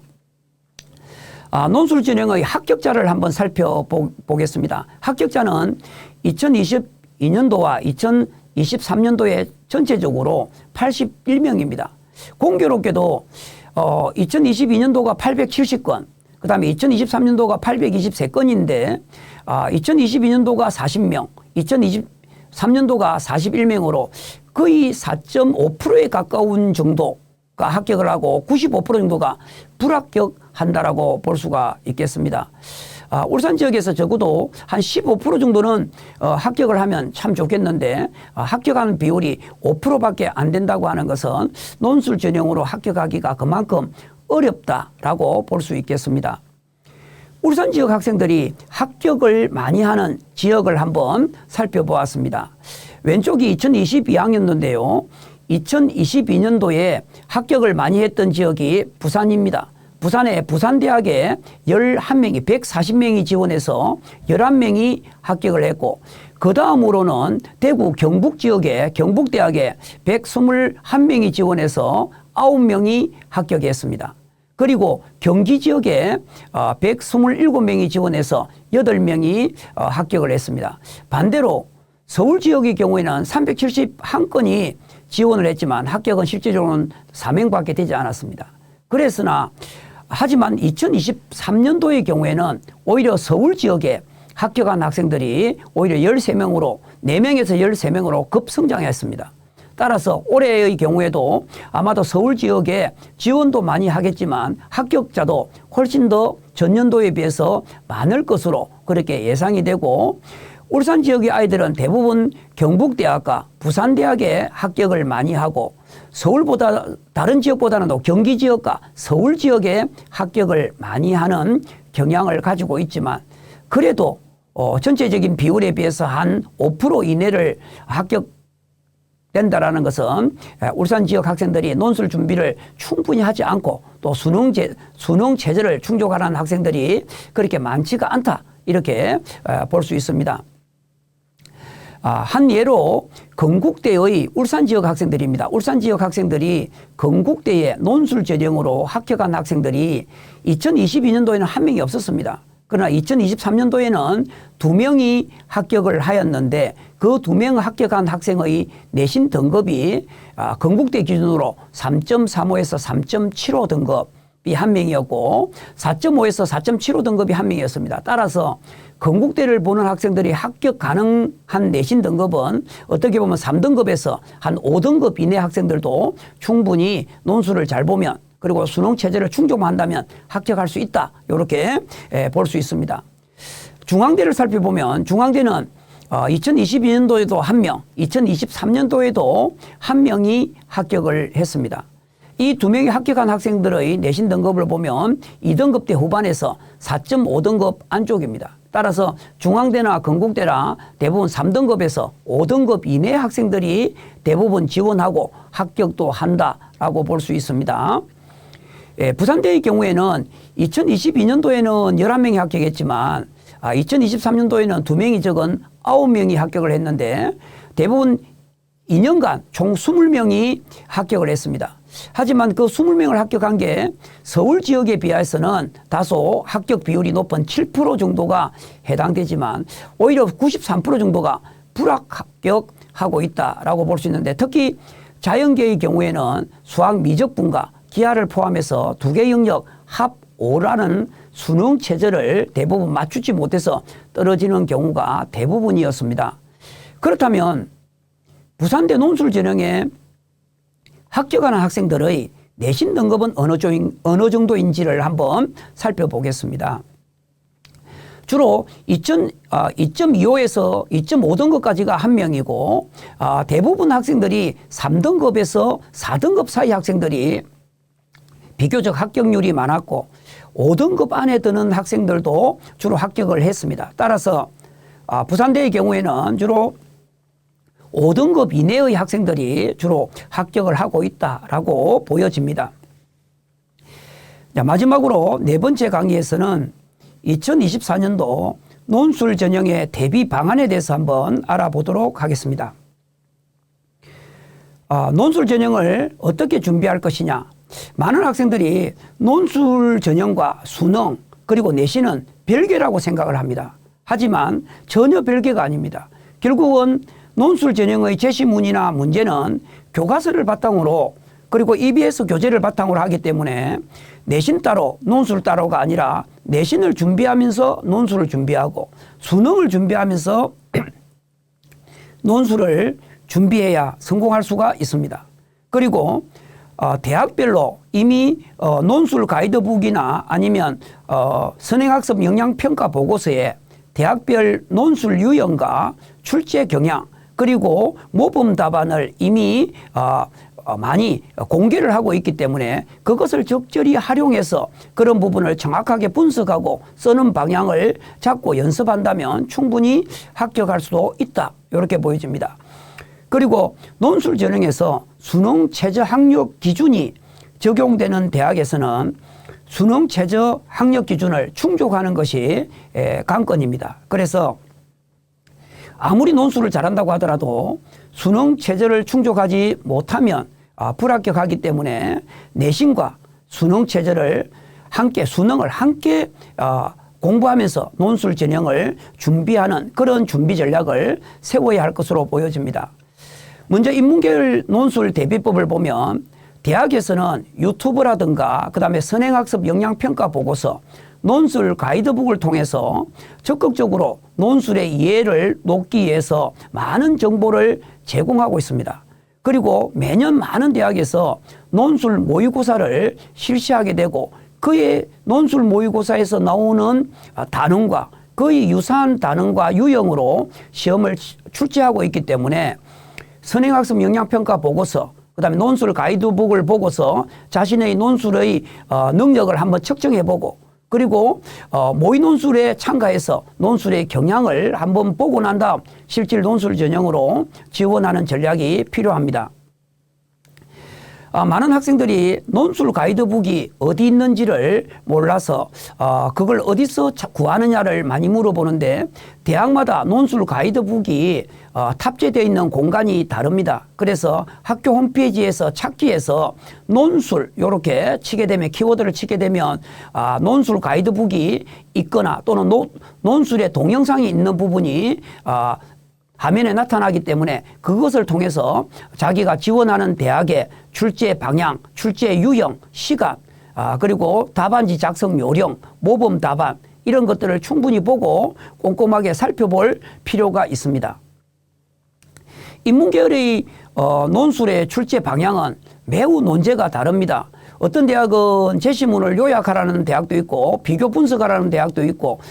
논술 전형의 합격자를 한번 살펴보겠습니다. 합격자는 2022년도와 2023년도에 전체적으로 81명입니다. 공교롭게도 2022년도가 870건, 그 다음에 2023년도가 823건인데 2022년도가 40명, 2023년도가 41명으로 거의 4.5%에 가까운 정도가 합격을 하고 95% 정도가 불합격한다라고 볼 수가 있겠습니다. 울산 지역에서 적어도 한 15% 정도는 합격을 하면 참 좋겠는데 합격하는 비율이 5%밖에 안 된다고 하는 것은 논술 전형으로 합격하기가 그만큼 어렵다라고 볼 수 있겠습니다. 울산 지역 학생들이 합격을 많이 하는 지역을 한번 살펴보았습니다. 왼쪽이 2022학년도인데요. 2022년도에 합격을 많이 했던 지역이 부산입니다. 부산의 부산대학에 11명이 140명이 지원해서 11명이 합격을 했고, 그 다음으로는 대구 경북지역에 경북대학에 121명이 지원해서 9명이 합격했습니다. 그리고 경기 지역에 127명이 지원해서 8명이 합격을 했습니다. 반대로 서울 지역의 경우에는 371건이 지원을 했지만 합격은 실제적으로는 4명밖에 되지 않았습니다. 하지만 2023년도의 경우에는 오히려 서울 지역에 합격한 학생들이 오히려 13명으로 4명에서 13명으로 급성장했습니다. 따라서 올해의 경우에도 아마도 서울 지역에 지원도 많이 하겠지만 합격자도 훨씬 더 전년도에 비해서 많을 것으로 그렇게 예상이 되고, 울산 지역의 아이들은 대부분 경북대학과 부산대학에 합격을 많이 하고 서울보다 다른 지역보다는 또 경기 지역과 서울 지역에 합격을 많이 하는 경향을 가지고 있지만, 그래도 전체적인 비율에 비해서 한 5% 이내를 합격된다라는 것은 울산 지역 학생들이 논술 준비를 충분히 하지 않고 또 수능 체제를 충족하는 학생들이 그렇게 많지가 않다, 이렇게 볼 수 있습니다. 한 예로 건국대의 울산 지역 학생들입니다. 울산 지역 학생들이 건국대에 논술 전형으로 합격한 학생들이 2022년도에는 한 명이 없었습니다. 그러나 2023년도에는 2명이 합격을 하였는데 그 2명 합격한 학생의 내신 등급이 건국대 기준으로 3.35에서 3.75 등급이 한 명이었고 4.5에서 4.75 등급이 한 명이었습니다. 따라서 건국대를 보는 학생들이 합격 가능한 내신 등급은 어떻게 보면 3등급에서 한 5등급 이내 학생들도 충분히 논술을 잘 보면 그리고 수능 체제를 충족만 한다면 합격할 수 있다, 이렇게 볼 수 있습니다. 중앙대를 살펴보면 중앙대는 2022년도에도 1명, 2023년도에도 1명이 합격을 했습니다. 이 2명이 합격한 학생들의 내신 등급을 보면 2등급대 후반에서 4.5등급 안쪽입니다. 따라서 중앙대나 건국대나 대부분 3등급에서 5등급 이내 학생들이 대부분 지원하고 합격도 한다라고 볼 수 있습니다. 부산대의 경우에는 2022년도에는 11명이 합격했지만 2023년도에는 2명이 적은 9명이 합격을 했는데 대부분 2년간 총 20명이 합격을 했습니다. 하지만 그 20명을 합격한 게 서울 지역에 비해서는 다소 합격 비율이 높은 7% 정도가 해당되지만 오히려 93% 정도가 불합격하고 있다라고 볼 수 있는데, 특히 자연계의 경우에는 수학 미적분과 기하를 포함해서 2개 영역 합 5라는 수능 체제를 대부분 맞추지 못해서 떨어지는 경우가 대부분이었습니다. 그렇다면 부산대 논술 전형에 합격하는 학생들의 내신 등급은 어느 정도인지를 한번 살펴보겠습니다. 주로 2.25에서 2.5등급까지가 1명이고 대부분 학생들이 3등급에서 4등급 사이 학생들이 비교적 합격률이 많았고 5등급 안에 드는 학생들도 주로 합격을 했습니다. 따라서 부산대의 경우에는 주로 5등급 이내의 학생들이 주로 합격을 하고 있다라고 보여집니다. 자, 마지막으로 네 번째 강의에서는 2024년도 논술 전형의 대비 방안에 대해서 한번 알아보도록 하겠습니다. 논술 전형을 어떻게 준비할 것이냐. 많은 학생들이 논술 전형과 수능 그리고 내신은 별개라고 생각을 합니다. 하지만 전혀 별개가 아닙니다. 결국은 논술 전형의 제시문이나 문제는 교과서를 바탕으로 그리고 EBS 교재를 바탕으로 하기 때문에 내신 따로 논술 따로가 아니라 내신을 준비하면서 논술을 준비하고 수능을 준비하면서 논술을 준비해야 성공할 수가 있습니다. 그리고 대학별로 이미 논술 가이드북이나 아니면 선행학습 영향평가 보고서에 대학별 논술 유형과 출제 경향 그리고 모범 답안을 이미 많이 공개를 하고 있기 때문에 그것을 적절히 활용해서 그런 부분을 정확하게 분석하고 쓰는 방향을 잡고 연습한다면 충분히 합격할 수도 있다. 이렇게 보여집니다. 그리고 논술 전형에서 수능 최저 학력 기준이 적용되는 대학에서는 수능 최저 학력 기준을 충족하는 것이 관건입니다. 그래서 아무리 논술을 잘한다고 하더라도 수능 최저를 충족하지 못하면 불합격하기 때문에 내신과 수능 최저를 함께 수능을 함께 공부하면서 논술 전형을 준비하는 그런 준비 전략을 세워야 할 것으로 보여집니다. 먼저 인문계열 논술 대비법을 보면 대학에서는 유튜브라든가 그다음에 선행학습 영향평가 보고서 논술 가이드북을 통해서 적극적으로 논술의 이해를 높기 위해서 많은 정보를 제공하고 있습니다. 그리고 매년 많은 대학에서 논술 모의고사를 실시하게 되고 그의 논술 모의고사에서 나오는 단원과 거의 유사한 단원과 유형으로 시험을 출제하고 있기 때문에 선행학습 영향평가 보고서 그다음에 논술 가이드북을 보고서 자신의 논술의 능력을 한번 측정해보고 그리고 모의 논술에 참가해서 논술의 경향을 한번 보고 난 다음 실질 논술 전형으로 지원하는 전략이 필요합니다. 많은 학생들이 논술 가이드북이 어디 있는지를 몰라서 그걸 어디서 구하느냐를 많이 물어보는데 대학마다 논술 가이드북이 탑재되어 있는 공간이 다릅니다. 그래서 학교 홈페이지에서 찾기에서 논술 이렇게 치게 되면 키워드를 치게 되면 논술 가이드북이 있거나 또는 논술의 동영상이 있는 부분이 화면에 나타나기 때문에 그것을 통해서 자기가 지원하는 대학의 출제 방향, 출제 유형, 시간, 그리고 답안지 작성 요령, 모범 답안 이런 것들을 충분히 보고 꼼꼼하게 살펴볼 필요가 있습니다. 인문계열의 논술의 출제 방향은 매우 논제가 다릅니다. 어떤 대학은 제시문을 요약하라는 대학도 있고 비교 분석하라는 대학도 있고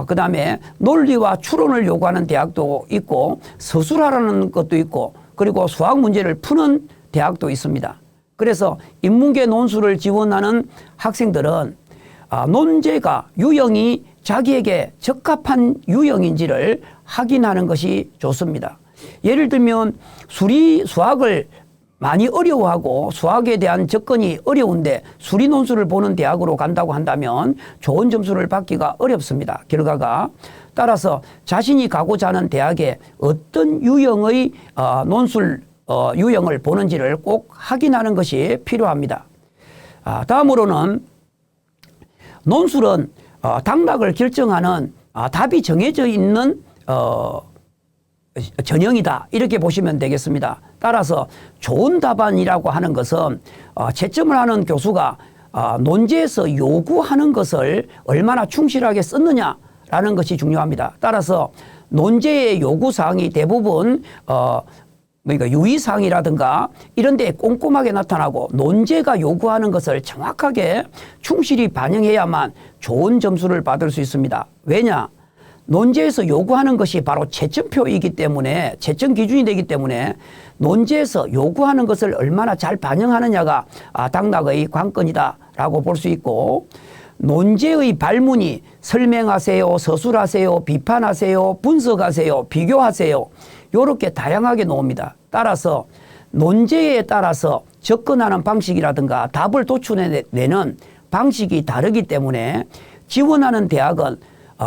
그다음에 논리와 추론을 요구하는 대학도 있고 서술하라는 것도 있고 그리고 수학 문제를 푸는 대학도 있습니다. 그래서 인문계 논술을 지원하는 학생들은 논제가 유형이 자기에게 적합한 유형인지를 확인하는 것이 좋습니다. 예를 들면 수학을 많이 어려워하고 수학에 대한 접근이 어려운데 수리 논술을 보는 대학으로 간다고 한다면 좋은 점수를 받기가 어렵습니다. 결과가. 따라서 자신이 가고자 하는 대학에 어떤 유형의 논술 유형을 보는지를 꼭 확인하는 것이 필요합니다. 다음으로는 논술은 당락을 결정하는 답이 정해져 있는 전형이다 이렇게 보시면 되겠습니다. 따라서 좋은 답안이라고 하는 것은 채점을 하는 교수가 논제에서 요구하는 것을 얼마나 충실하게 썼느냐라는 것이 중요합니다. 따라서 논제의 요구사항이 대부분 그러니까 유의사항이라든가 이런 데 꼼꼼하게 나타나고 논제가 요구하는 것을 정확하게 충실히 반영해야만 좋은 점수를 받을 수 있습니다. 왜냐? 논제에서 요구하는 것이 바로 채점표이기 때문에, 채점 기준이 되기 때문에 논제에서 요구하는 것을 얼마나 잘 반영하느냐가 당락의 관건이다라고 볼 수 있고, 논제의 발문이 설명하세요, 서술하세요, 비판하세요, 분석하세요, 비교하세요, 이렇게 다양하게 나옵니다. 따라서 논제에 따라서 접근하는 방식이라든가 답을 도출해내는 방식이 다르기 때문에 지원하는 대학은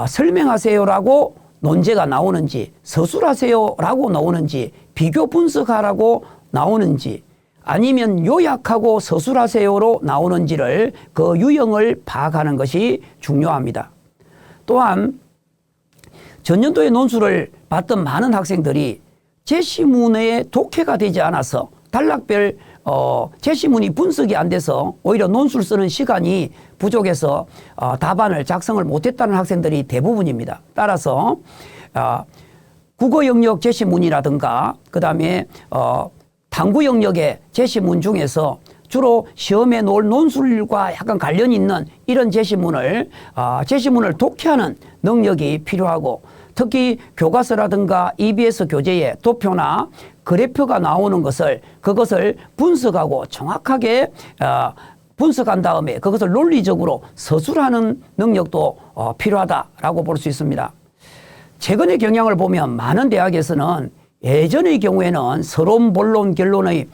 설명하세요라고 논제가 나오는지, 서술하세요라고 나오는지, 비교 분석하라고 나오는지, 아니면 요약하고 서술하세요로 나오는지를 그 유형을 파악하는 것이 중요합니다. 또한 전년도에 논술을 봤던 많은 학생들이 제시문에 독해가 되지 않아서 단락별 제시문이 분석이 안 돼서 오히려 논술 쓰는 시간이 부족해서 답안을 작성을 못했다는 학생들이 대부분입니다. 따라서 국어 영역 제시문이라든가 그다음에 탐구 영역의 제시문 중에서 주로 시험에 놓을 논술과 약간 관련 있는 이런 제시문을 독해하는 능력이 필요하고, 특히 교과서라든가 EBS 교재에 도표나 그래프가 나오는 것을 그것을 분석하고 정확하게 분석한 다음에 그것을 논리적으로 서술하는 능력도 필요하다라고 볼 수 있습니다. 최근의 경향을 보면 많은 대학에서는 예전의 경우에는 서론, 본론, 결론의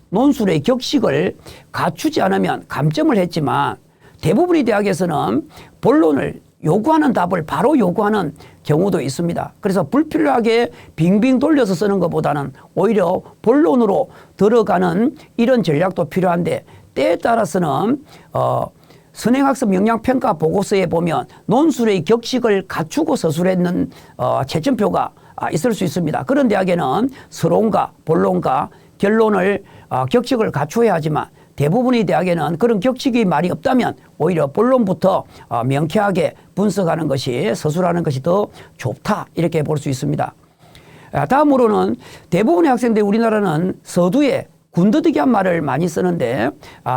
논술의 격식을 갖추지 않으면 감점을 했지만, 대부분의 대학에서는 본론을 요구하는 답을 바로 요구하는 경우도 있습니다. 그래서 불필요하게 빙빙 돌려서 쓰는 것보다는 오히려 본론으로 들어가는 이런 전략도 필요한데, 때에 따라서는 선행학습 역량평가 보고서에 보면 논술의 격식을 갖추고 서술했는 채점표가 있을 수 있습니다. 그런 대학에는 서론과 본론과 결론을 격식을 갖춰야 하지만, 대부분의 대학에는 그런 격식이 말이 없다면 오히려 본론부터 명쾌하게 분석하는 것이, 서술하는 것이 더 좋다, 이렇게 볼 수 있습니다. 다음으로는 대부분의 학생들이 우리나라는 서두에 군더더기한 말을 많이 쓰는데,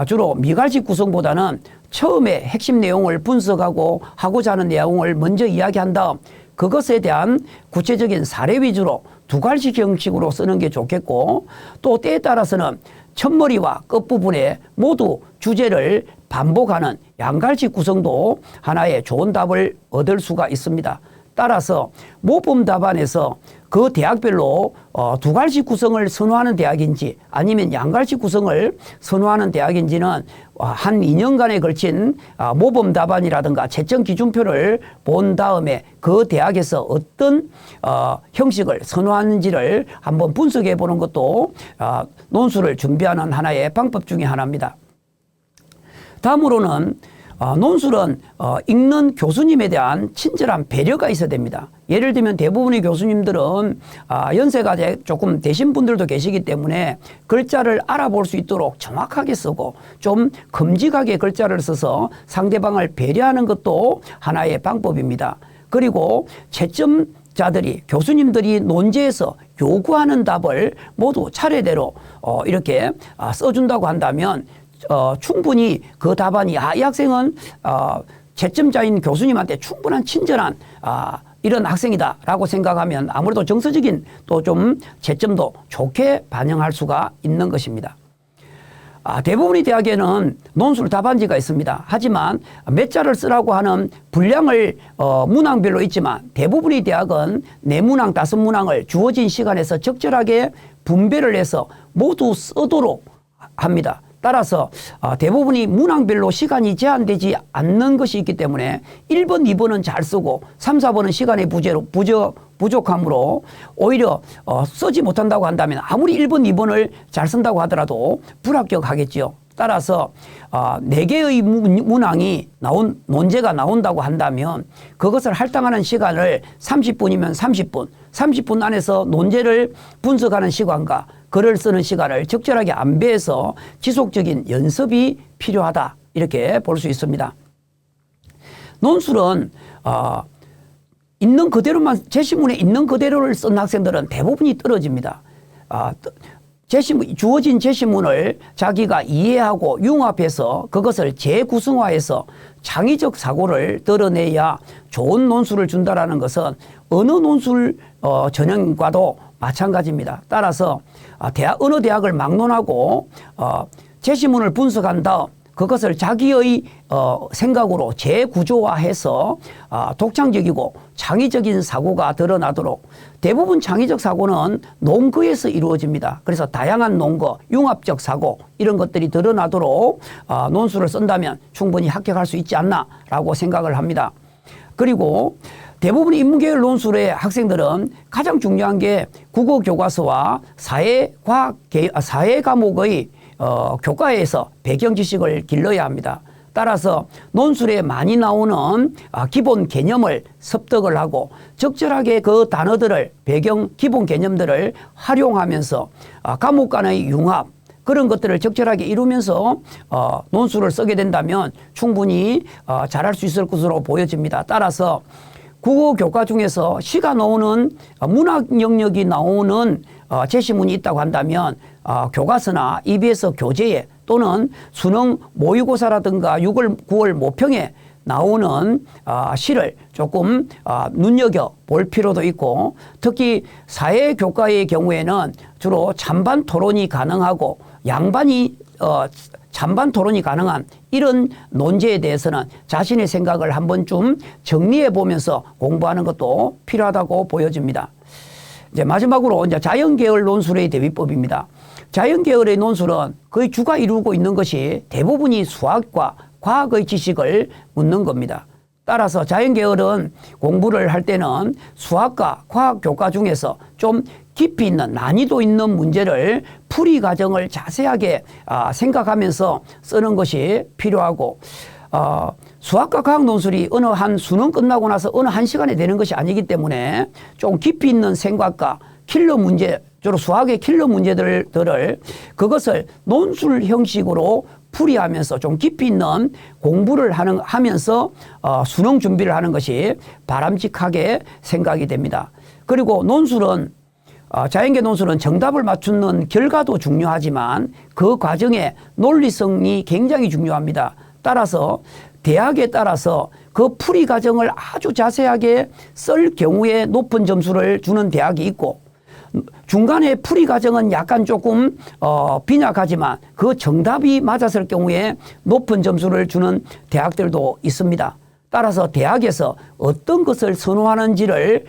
주로 미갈식 구성보다는 처음에 핵심 내용을 분석하고 하고자 하는 내용을 먼저 이야기한 다음 그것에 대한 구체적인 사례 위주로 두갈식 형식으로 쓰는 게 좋겠고, 또 때에 따라서는 첫머리와 끝부분에 모두 주제를 반복하는 양갈식 구성도 하나의 좋은 답을 얻을 수가 있습니다. 따라서 모범 답안에서 그 대학별로 두갈식 구성을 선호하는 대학인지 아니면 양갈식 구성을 선호하는 대학인지는 한 2년간에 걸친 모범 답안이라든가 채점 기준표를 본 다음에 그 대학에서 어떤 형식을 선호하는지를 한번 분석해 보는 것도 논술을 준비하는 하나의 방법 중에 하나입니다. 다음으로는 논술은 읽는 교수님에 대한 친절한 배려가 있어야 됩니다. 예를 들면 대부분의 교수님들은 연세가 조금 되신 분들도 계시기 때문에 글자를 알아볼 수 있도록 정확하게 쓰고 좀 큼직하게 글자를 써서 상대방을 배려하는 것도 하나의 방법입니다. 그리고 채점자들이, 교수님들이 논제에서 요구하는 답을 모두 차례대로 이렇게 써준다고 한다면 충분히 그 답안이 이 학생은 채점자인 교수님한테 충분한 친절한 이런 학생이다라고 생각하면 아무래도 정서적인 또 좀 채점도 좋게 반영할 수가 있는 것입니다. 대부분의 대학에는 논술 답안지가 있습니다. 하지만 몇 자를 쓰라고 하는 분량을 문항별로 있지만 대부분의 대학은 4문항, 5문항을 주어진 시간에서 적절하게 분배를 해서 모두 쓰도록 합니다. 따라서 대부분이 문항별로 시간이 제한되지 않는 것이 있기 때문에 1번, 2번은 잘 쓰고 3, 4번은 시간의 부족함으로 오히려 쓰지 못한다고 한다면 아무리 1번, 2번을 잘 쓴다고 하더라도 불합격하겠지요. 따라서 4개의 문항이 논제가 나온다고 한다면 그것을 할당하는 시간을 30분이면 30분, 30분 안에서 논제를 분석하는 시간과 글을 쓰는 시간을 적절하게 안배해서 지속적인 연습이 필요하다, 이렇게 볼 수 있습니다. 논술은 있는 그대로만 제시문에 있는 그대로를 쓴 학생들은 대부분이 떨어집니다. 주어진 제시문을 자기가 이해하고 융합해서 그것을 재구성화해서 창의적 사고를 드러내야 좋은 논술을 준다라는 것은 어느 논술 전형과도 마찬가지입니다. 따라서 어느 대학을 막론하고 제시문을 분석한 다음 그것을 자기의 생각으로 재구조화해서 독창적이고 창의적인 사고가 드러나도록, 대부분 창의적 사고는 논거에서 이루어집니다. 그래서 다양한 논거, 융합적 사고 이런 것들이 드러나도록 논술을 쓴다면 충분히 합격할 수 있지 않나라고 생각을 합니다. 그리고 대부분 인문계열 논술의 학생들은 가장 중요한 게 국어 교과서와 사회 과목의 교과에서 배경 지식을 길러야 합니다. 따라서 논술에 많이 나오는 기본 개념을 습득을 하고 적절하게 그 단어들을 기본 개념들을 활용하면서 과목 간의 융합 그런 것들을 적절하게 이루면서 논술을 쓰게 된다면 충분히 잘할 수 있을 것으로 보여집니다. 따라서 국어 교과 중에서 시가 나오는 문학 영역이 나오는 제시문이 있다고 한다면 교과서나 EBS 교재에 또는 수능 모의고사라든가 6월 9월 모평에 나오는 시를 조금 눈여겨볼 필요도 있고, 특히 사회교과의 경우에는 주로 찬반 토론이 가능하고 양반이 찬반 토론이 가능한 이런 논제에 대해서는 자신의 생각을 한 번쯤 정리해 보면서 공부하는 것도 필요하다고 보여집니다. 이제 마지막으로 이제 자연계열 논술의 대비법입니다. 자연계열의 논술은 거의 주가 이루고 있는 것이 대부분이 수학과 과학의 지식을 묻는 겁니다. 따라서 자연계열은 공부를 할 때는 수학과 과학 교과 중에서 좀 깊이 있는 난이도 있는 문제를 풀이 과정을 자세하게 생각하면서 쓰는 것이 필요하고, 수학과 과학 논술이 어느 한 수능 끝나고 나서 어느 한 시간에 되는 것이 아니기 때문에 좀 깊이 있는 생각과 킬러 문제, 주로 수학의 킬러 문제들을 그것을 논술 형식으로 풀이하면서 좀 깊이 있는 공부를 하면서 수능 준비를 하는 것이 바람직하게 생각이 됩니다. 그리고 논술은 자연계 논술은 정답을 맞추는 결과도 중요하지만 그 과정의 논리성이 굉장히 중요합니다. 따라서 대학에 따라서 그 풀이 과정을 아주 자세하게 쓸 경우에 높은 점수를 주는 대학이 있고, 중간에 풀이 과정은 약간 조금 빈약하지만 그 정답이 맞았을 경우에 높은 점수를 주는 대학들도 있습니다. 따라서 대학에서 어떤 것을 선호하는지를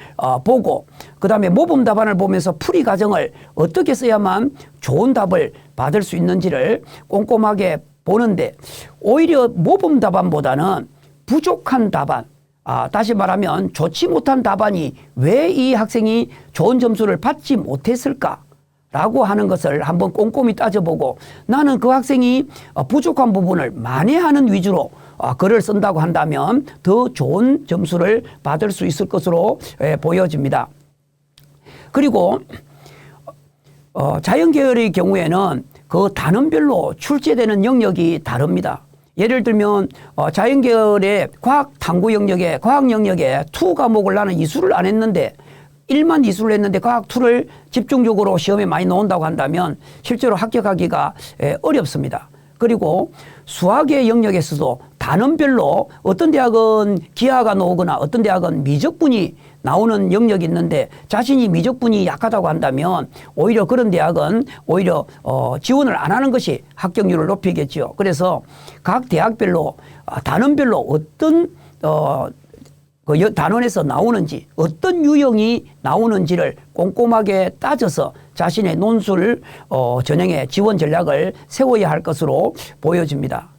보고, 그 다음에 모범 답안을 보면서 풀이 과정을 어떻게 써야만 좋은 답을 받을 수 있는지를 꼼꼼하게 보는데, 오히려 모범 답안보다는 부족한 답안, 다시 말하면 좋지 못한 답안이 왜 이 학생이 좋은 점수를 받지 못했을까? 라고 하는 것을 한번 꼼꼼히 따져보고, 나는 그 학생이 부족한 부분을 만회하는 위주로 글을 쓴다고 한다면 더 좋은 점수를 받을 수 있을 것으로 보여집니다. 그리고 자연계열의 경우에는 그 단원별로 출제되는 영역이 다릅니다. 예를 들면 자연계열의 과학 탐구 영역에, 과학 영역에 2 과목을 나는 이수를 안 했는데 1만 이수를 했는데 과학 2를 집중적으로 시험에 많이 나온다고 한다면 실제로 합격하기가 어렵습니다. 그리고 수학의 영역에서도 단원별로 어떤 대학은 기하가 나오거나 어떤 대학은 미적분이 나오는 영역이 있는데 자신이 미적분이 약하다고 한다면 오히려 그런 대학은 오히려 지원을 안 하는 것이 합격률을 높이겠죠. 그래서 각 대학별로 단원별로 어떤 그 단원에서 나오는지 어떤 유형이 나오는지를 꼼꼼하게 따져서 자신의 논술 전형의 지원 전략을 세워야 할 것으로 보여집니다.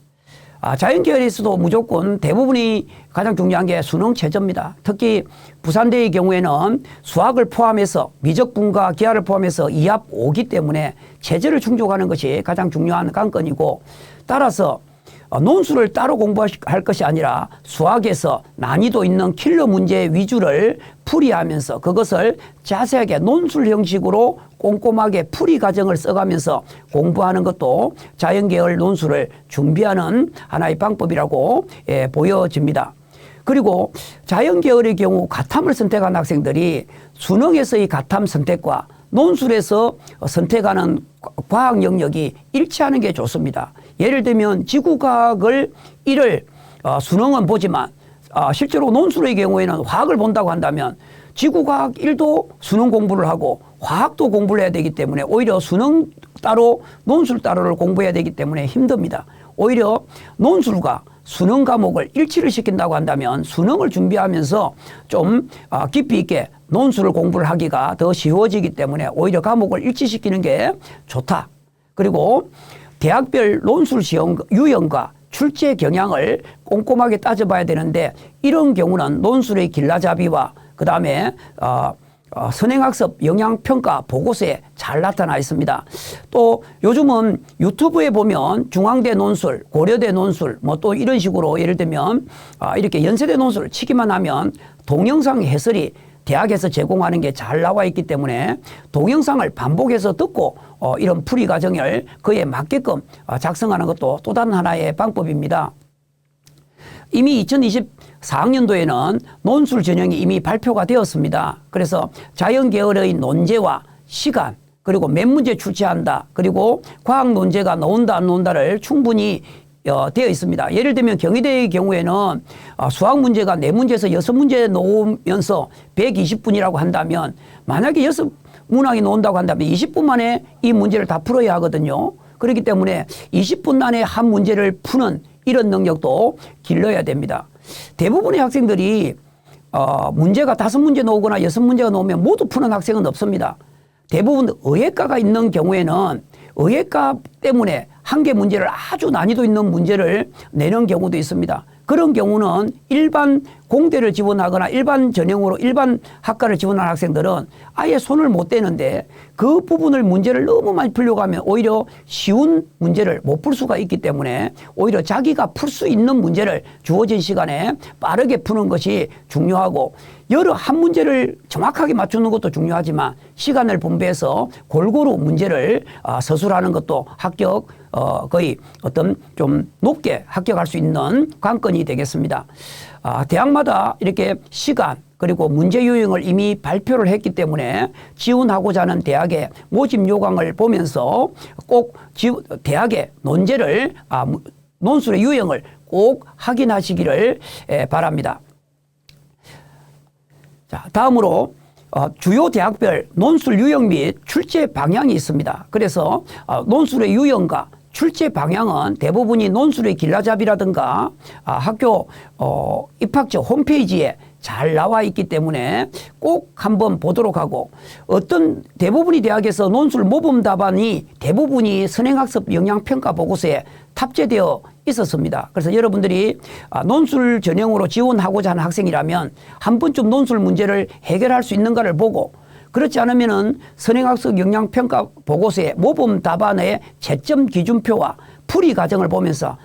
자연계열에서도 무조건 대부분이 가장 중요한 게 수능 최저입니다. 특히 부산대의 경우에는 수학을 포함해서 미적분과 기하를 포함해서 2합 5기 때문에 최저를 충족하는 것이 가장 중요한 관건이고, 따라서 논술을 따로 공부할 것이 아니라 수학에서 난이도 있는 킬러 문제 위주를 풀이하면서 그것을 자세하게 논술 형식으로 꼼꼼하게 풀이 과정을 써가면서 공부하는 것도 자연계열 논술을 준비하는 하나의 방법이라고 보여집니다. 그리고 자연계열의 경우 가탐을 선택한 학생들이 수능에서의 가탐 선택과 논술에서 선택하는 과학 영역이 일치하는 게 좋습니다. 예를 들면 지구과학을 1을 수능은 보지만 실제로 논술의 경우에는 화학을 본다고 한다면 지구과학 1도 수능 공부를 하고 화학도 공부를 해야 되기 때문에 오히려 수능 따로 논술 따로를 공부해야 되기 때문에 힘듭니다. 오히려 논술과 수능 과목을 일치를 시킨다고 한다면 수능을 준비하면서 좀 깊이 있게 논술을 공부를 하기가 더 쉬워지기 때문에 오히려 과목을 일치시키는 게 좋다. 그리고 대학별 논술 시험 유형과 출제 경향을 꼼꼼하게 따져봐야 되는데 이런 경우는 논술의 길라잡이와 그 다음에 선행학습 영향평가 보고서에 잘 나타나 있습니다. 또 요즘은 유튜브에 보면 중앙대 논술, 고려대 논술 뭐 또 이런 식으로 예를 들면 이렇게 연세대 논술을 치기만 하면 동영상 해설이 대학에서 제공하는 게 잘 나와 있기 때문에 동영상을 반복해서 듣고 이런 풀이 과정을 그에 맞게끔 작성하는 것도 또 다른 하나의 방법입니다. 이미 2024학년도에는 논술 전형이 이미 발표가 되었습니다. 그래서 자연계열의 논제와 시간 그리고 몇 문제 출제한다 그리고 과학 논제가 나온다 안 나온다를 충분히 되어 있습니다. 예를 들면 경희대의 경우에는 수학 문제가 4문제에서 6문제 나오면서 120분이라고 한다면 만약에 6문항이 나온다고 한다면 20분 만에 이 문제를 다 풀어야 하거든요. 그렇기 때문에 20분 안에 한 문제를 푸는 이런 능력도 길러야 됩니다. 대부분의 학생들이 문제가 5문제 나오거나 6문제가 나오면 모두 푸는 학생은 없습니다. 대부분 의예과가 있는 경우에는 의예과 때문에 한 개 문제를 아주 난이도 있는 문제를 내는 경우도 있습니다. 그런 경우는 일반 공대를 지원하거나 일반 전형으로 일반 학과를 지원하는 학생들은 아예 손을 못 대는데 그 부분을 문제를 너무 많이 풀려고 하면 오히려 쉬운 문제를 못 풀 수가 있기 때문에 오히려 자기가 풀 수 있는 문제를 주어진 시간에 빠르게 푸는 것이 중요하고 여러 한 문제를 정확하게 맞추는 것도 중요하지만 시간을 분배해서 골고루 문제를 서술하는 것도 합격 거의 어떤 좀 높게 합격할 수 있는 관건이 되겠습니다. 대학마다 이렇게 시간 그리고 문제 유형을 이미 발표를 했기 때문에 지원하고자 하는 대학의 모집 요강을 보면서 꼭 대학의 논제를 논술의 유형을 꼭 확인하시기를 바랍니다. 자, 다음으로 주요 대학별 논술 유형 및 출제 방향이 있습니다. 그래서 논술의 유형과 출제 방향은 대부분이 논술의 길라잡이라든가 학교 입학처 홈페이지에 잘 나와 있기 때문에 꼭 한번 보도록 하고 어떤 대부분의 대학에서 논술 모범 답안이 대부분이 선행학습 영향평가 보고서에 탑재되어 있었습니다. 그래서 여러분들이 논술 전형으로 지원하고자 하는 학생이라면 한 번쯤 논술 문제를 해결할 수 있는가를 보고 그렇지 않으면은 선행학습 영향평가 보고서의 모범 답안의 채점 기준표와 풀이 과정을 보면서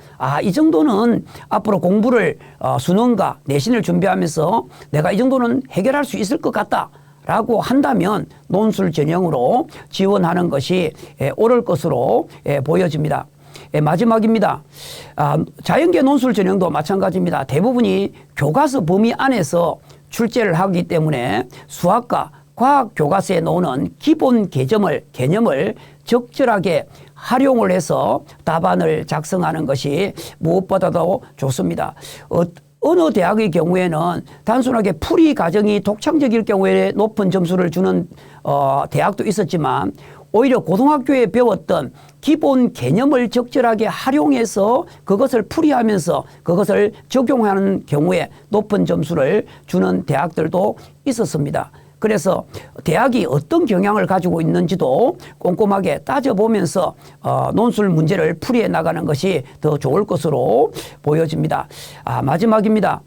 이 정도는 앞으로 공부를 수능과 내신을 준비하면서 내가 이 정도는 해결할 수 있을 것 같다 라고 한다면 논술 전형으로 지원하는 것이 옳을 것으로 보여집니다. 마지막입니다. 자연계 논술 전형도 마찬가지입니다. 대부분이 교과서 범위 안에서 출제를 하기 때문에 수학과 과학 교과서에 나오는 기본 개념을 적절하게 활용을 해서 답안을 작성하는 것이 무엇보다도 좋습니다. 어느 대학의 경우에는 단순하게 풀이 과정이 독창적일 경우에 높은 점수를 주는 대학도 있었지만 오히려 고등학교에 배웠던 기본 개념을 적절하게 활용해서 그것을 풀이하면서 그것을 적용하는 경우에 높은 점수를 주는 대학들도 있었습니다. 그래서 대학이 어떤 경향을 가지고 있는지도 꼼꼼하게 따져보면서 논술 문제를 풀이해 나가는 것이 더 좋을 것으로 보여집니다. 마지막입니다.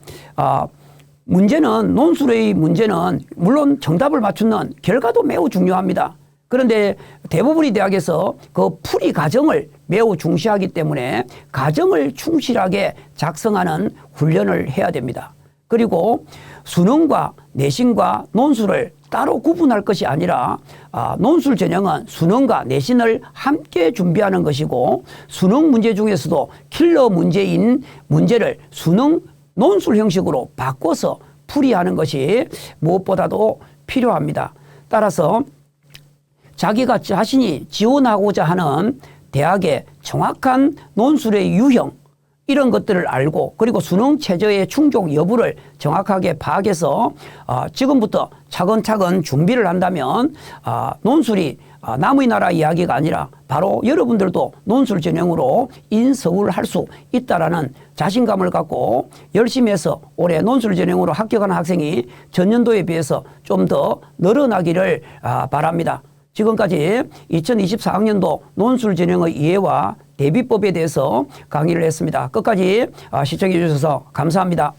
논술의 문제는 물론 정답을 맞추는 결과도 매우 중요합니다. 그런데 대부분의 대학에서 그 풀이 과정을 매우 중시하기 때문에 과정을 충실하게 작성하는 훈련을 해야 됩니다. 그리고 수능과 내신과 논술을 따로 구분할 것이 아니라 논술 전형은 수능과 내신을 함께 준비하는 것이고 수능 문제 중에서도 킬러 문제인 문제를 수능 논술 형식으로 바꿔서 풀이하는 것이 무엇보다도 필요합니다. 따라서 자기가 자신이 지원하고자 하는 대학의 정확한 논술의 유형 이런 것들을 알고 그리고 수능 최저의 충족 여부를 정확하게 파악해서 지금부터 차근차근 준비를 한다면 논술이 남의 나라 이야기가 아니라 바로 여러분들도 논술 전형으로 인서울을 할 수 있다라는 자신감을 갖고 열심히 해서 올해 논술 전형으로 합격하는 학생이 전년도에 비해서 좀 더 늘어나기를 바랍니다. 지금까지 2024학년도 논술 전형의 이해와 대비법에 대해서 강의를 했습니다. 끝까지 시청해 주셔서 감사합니다.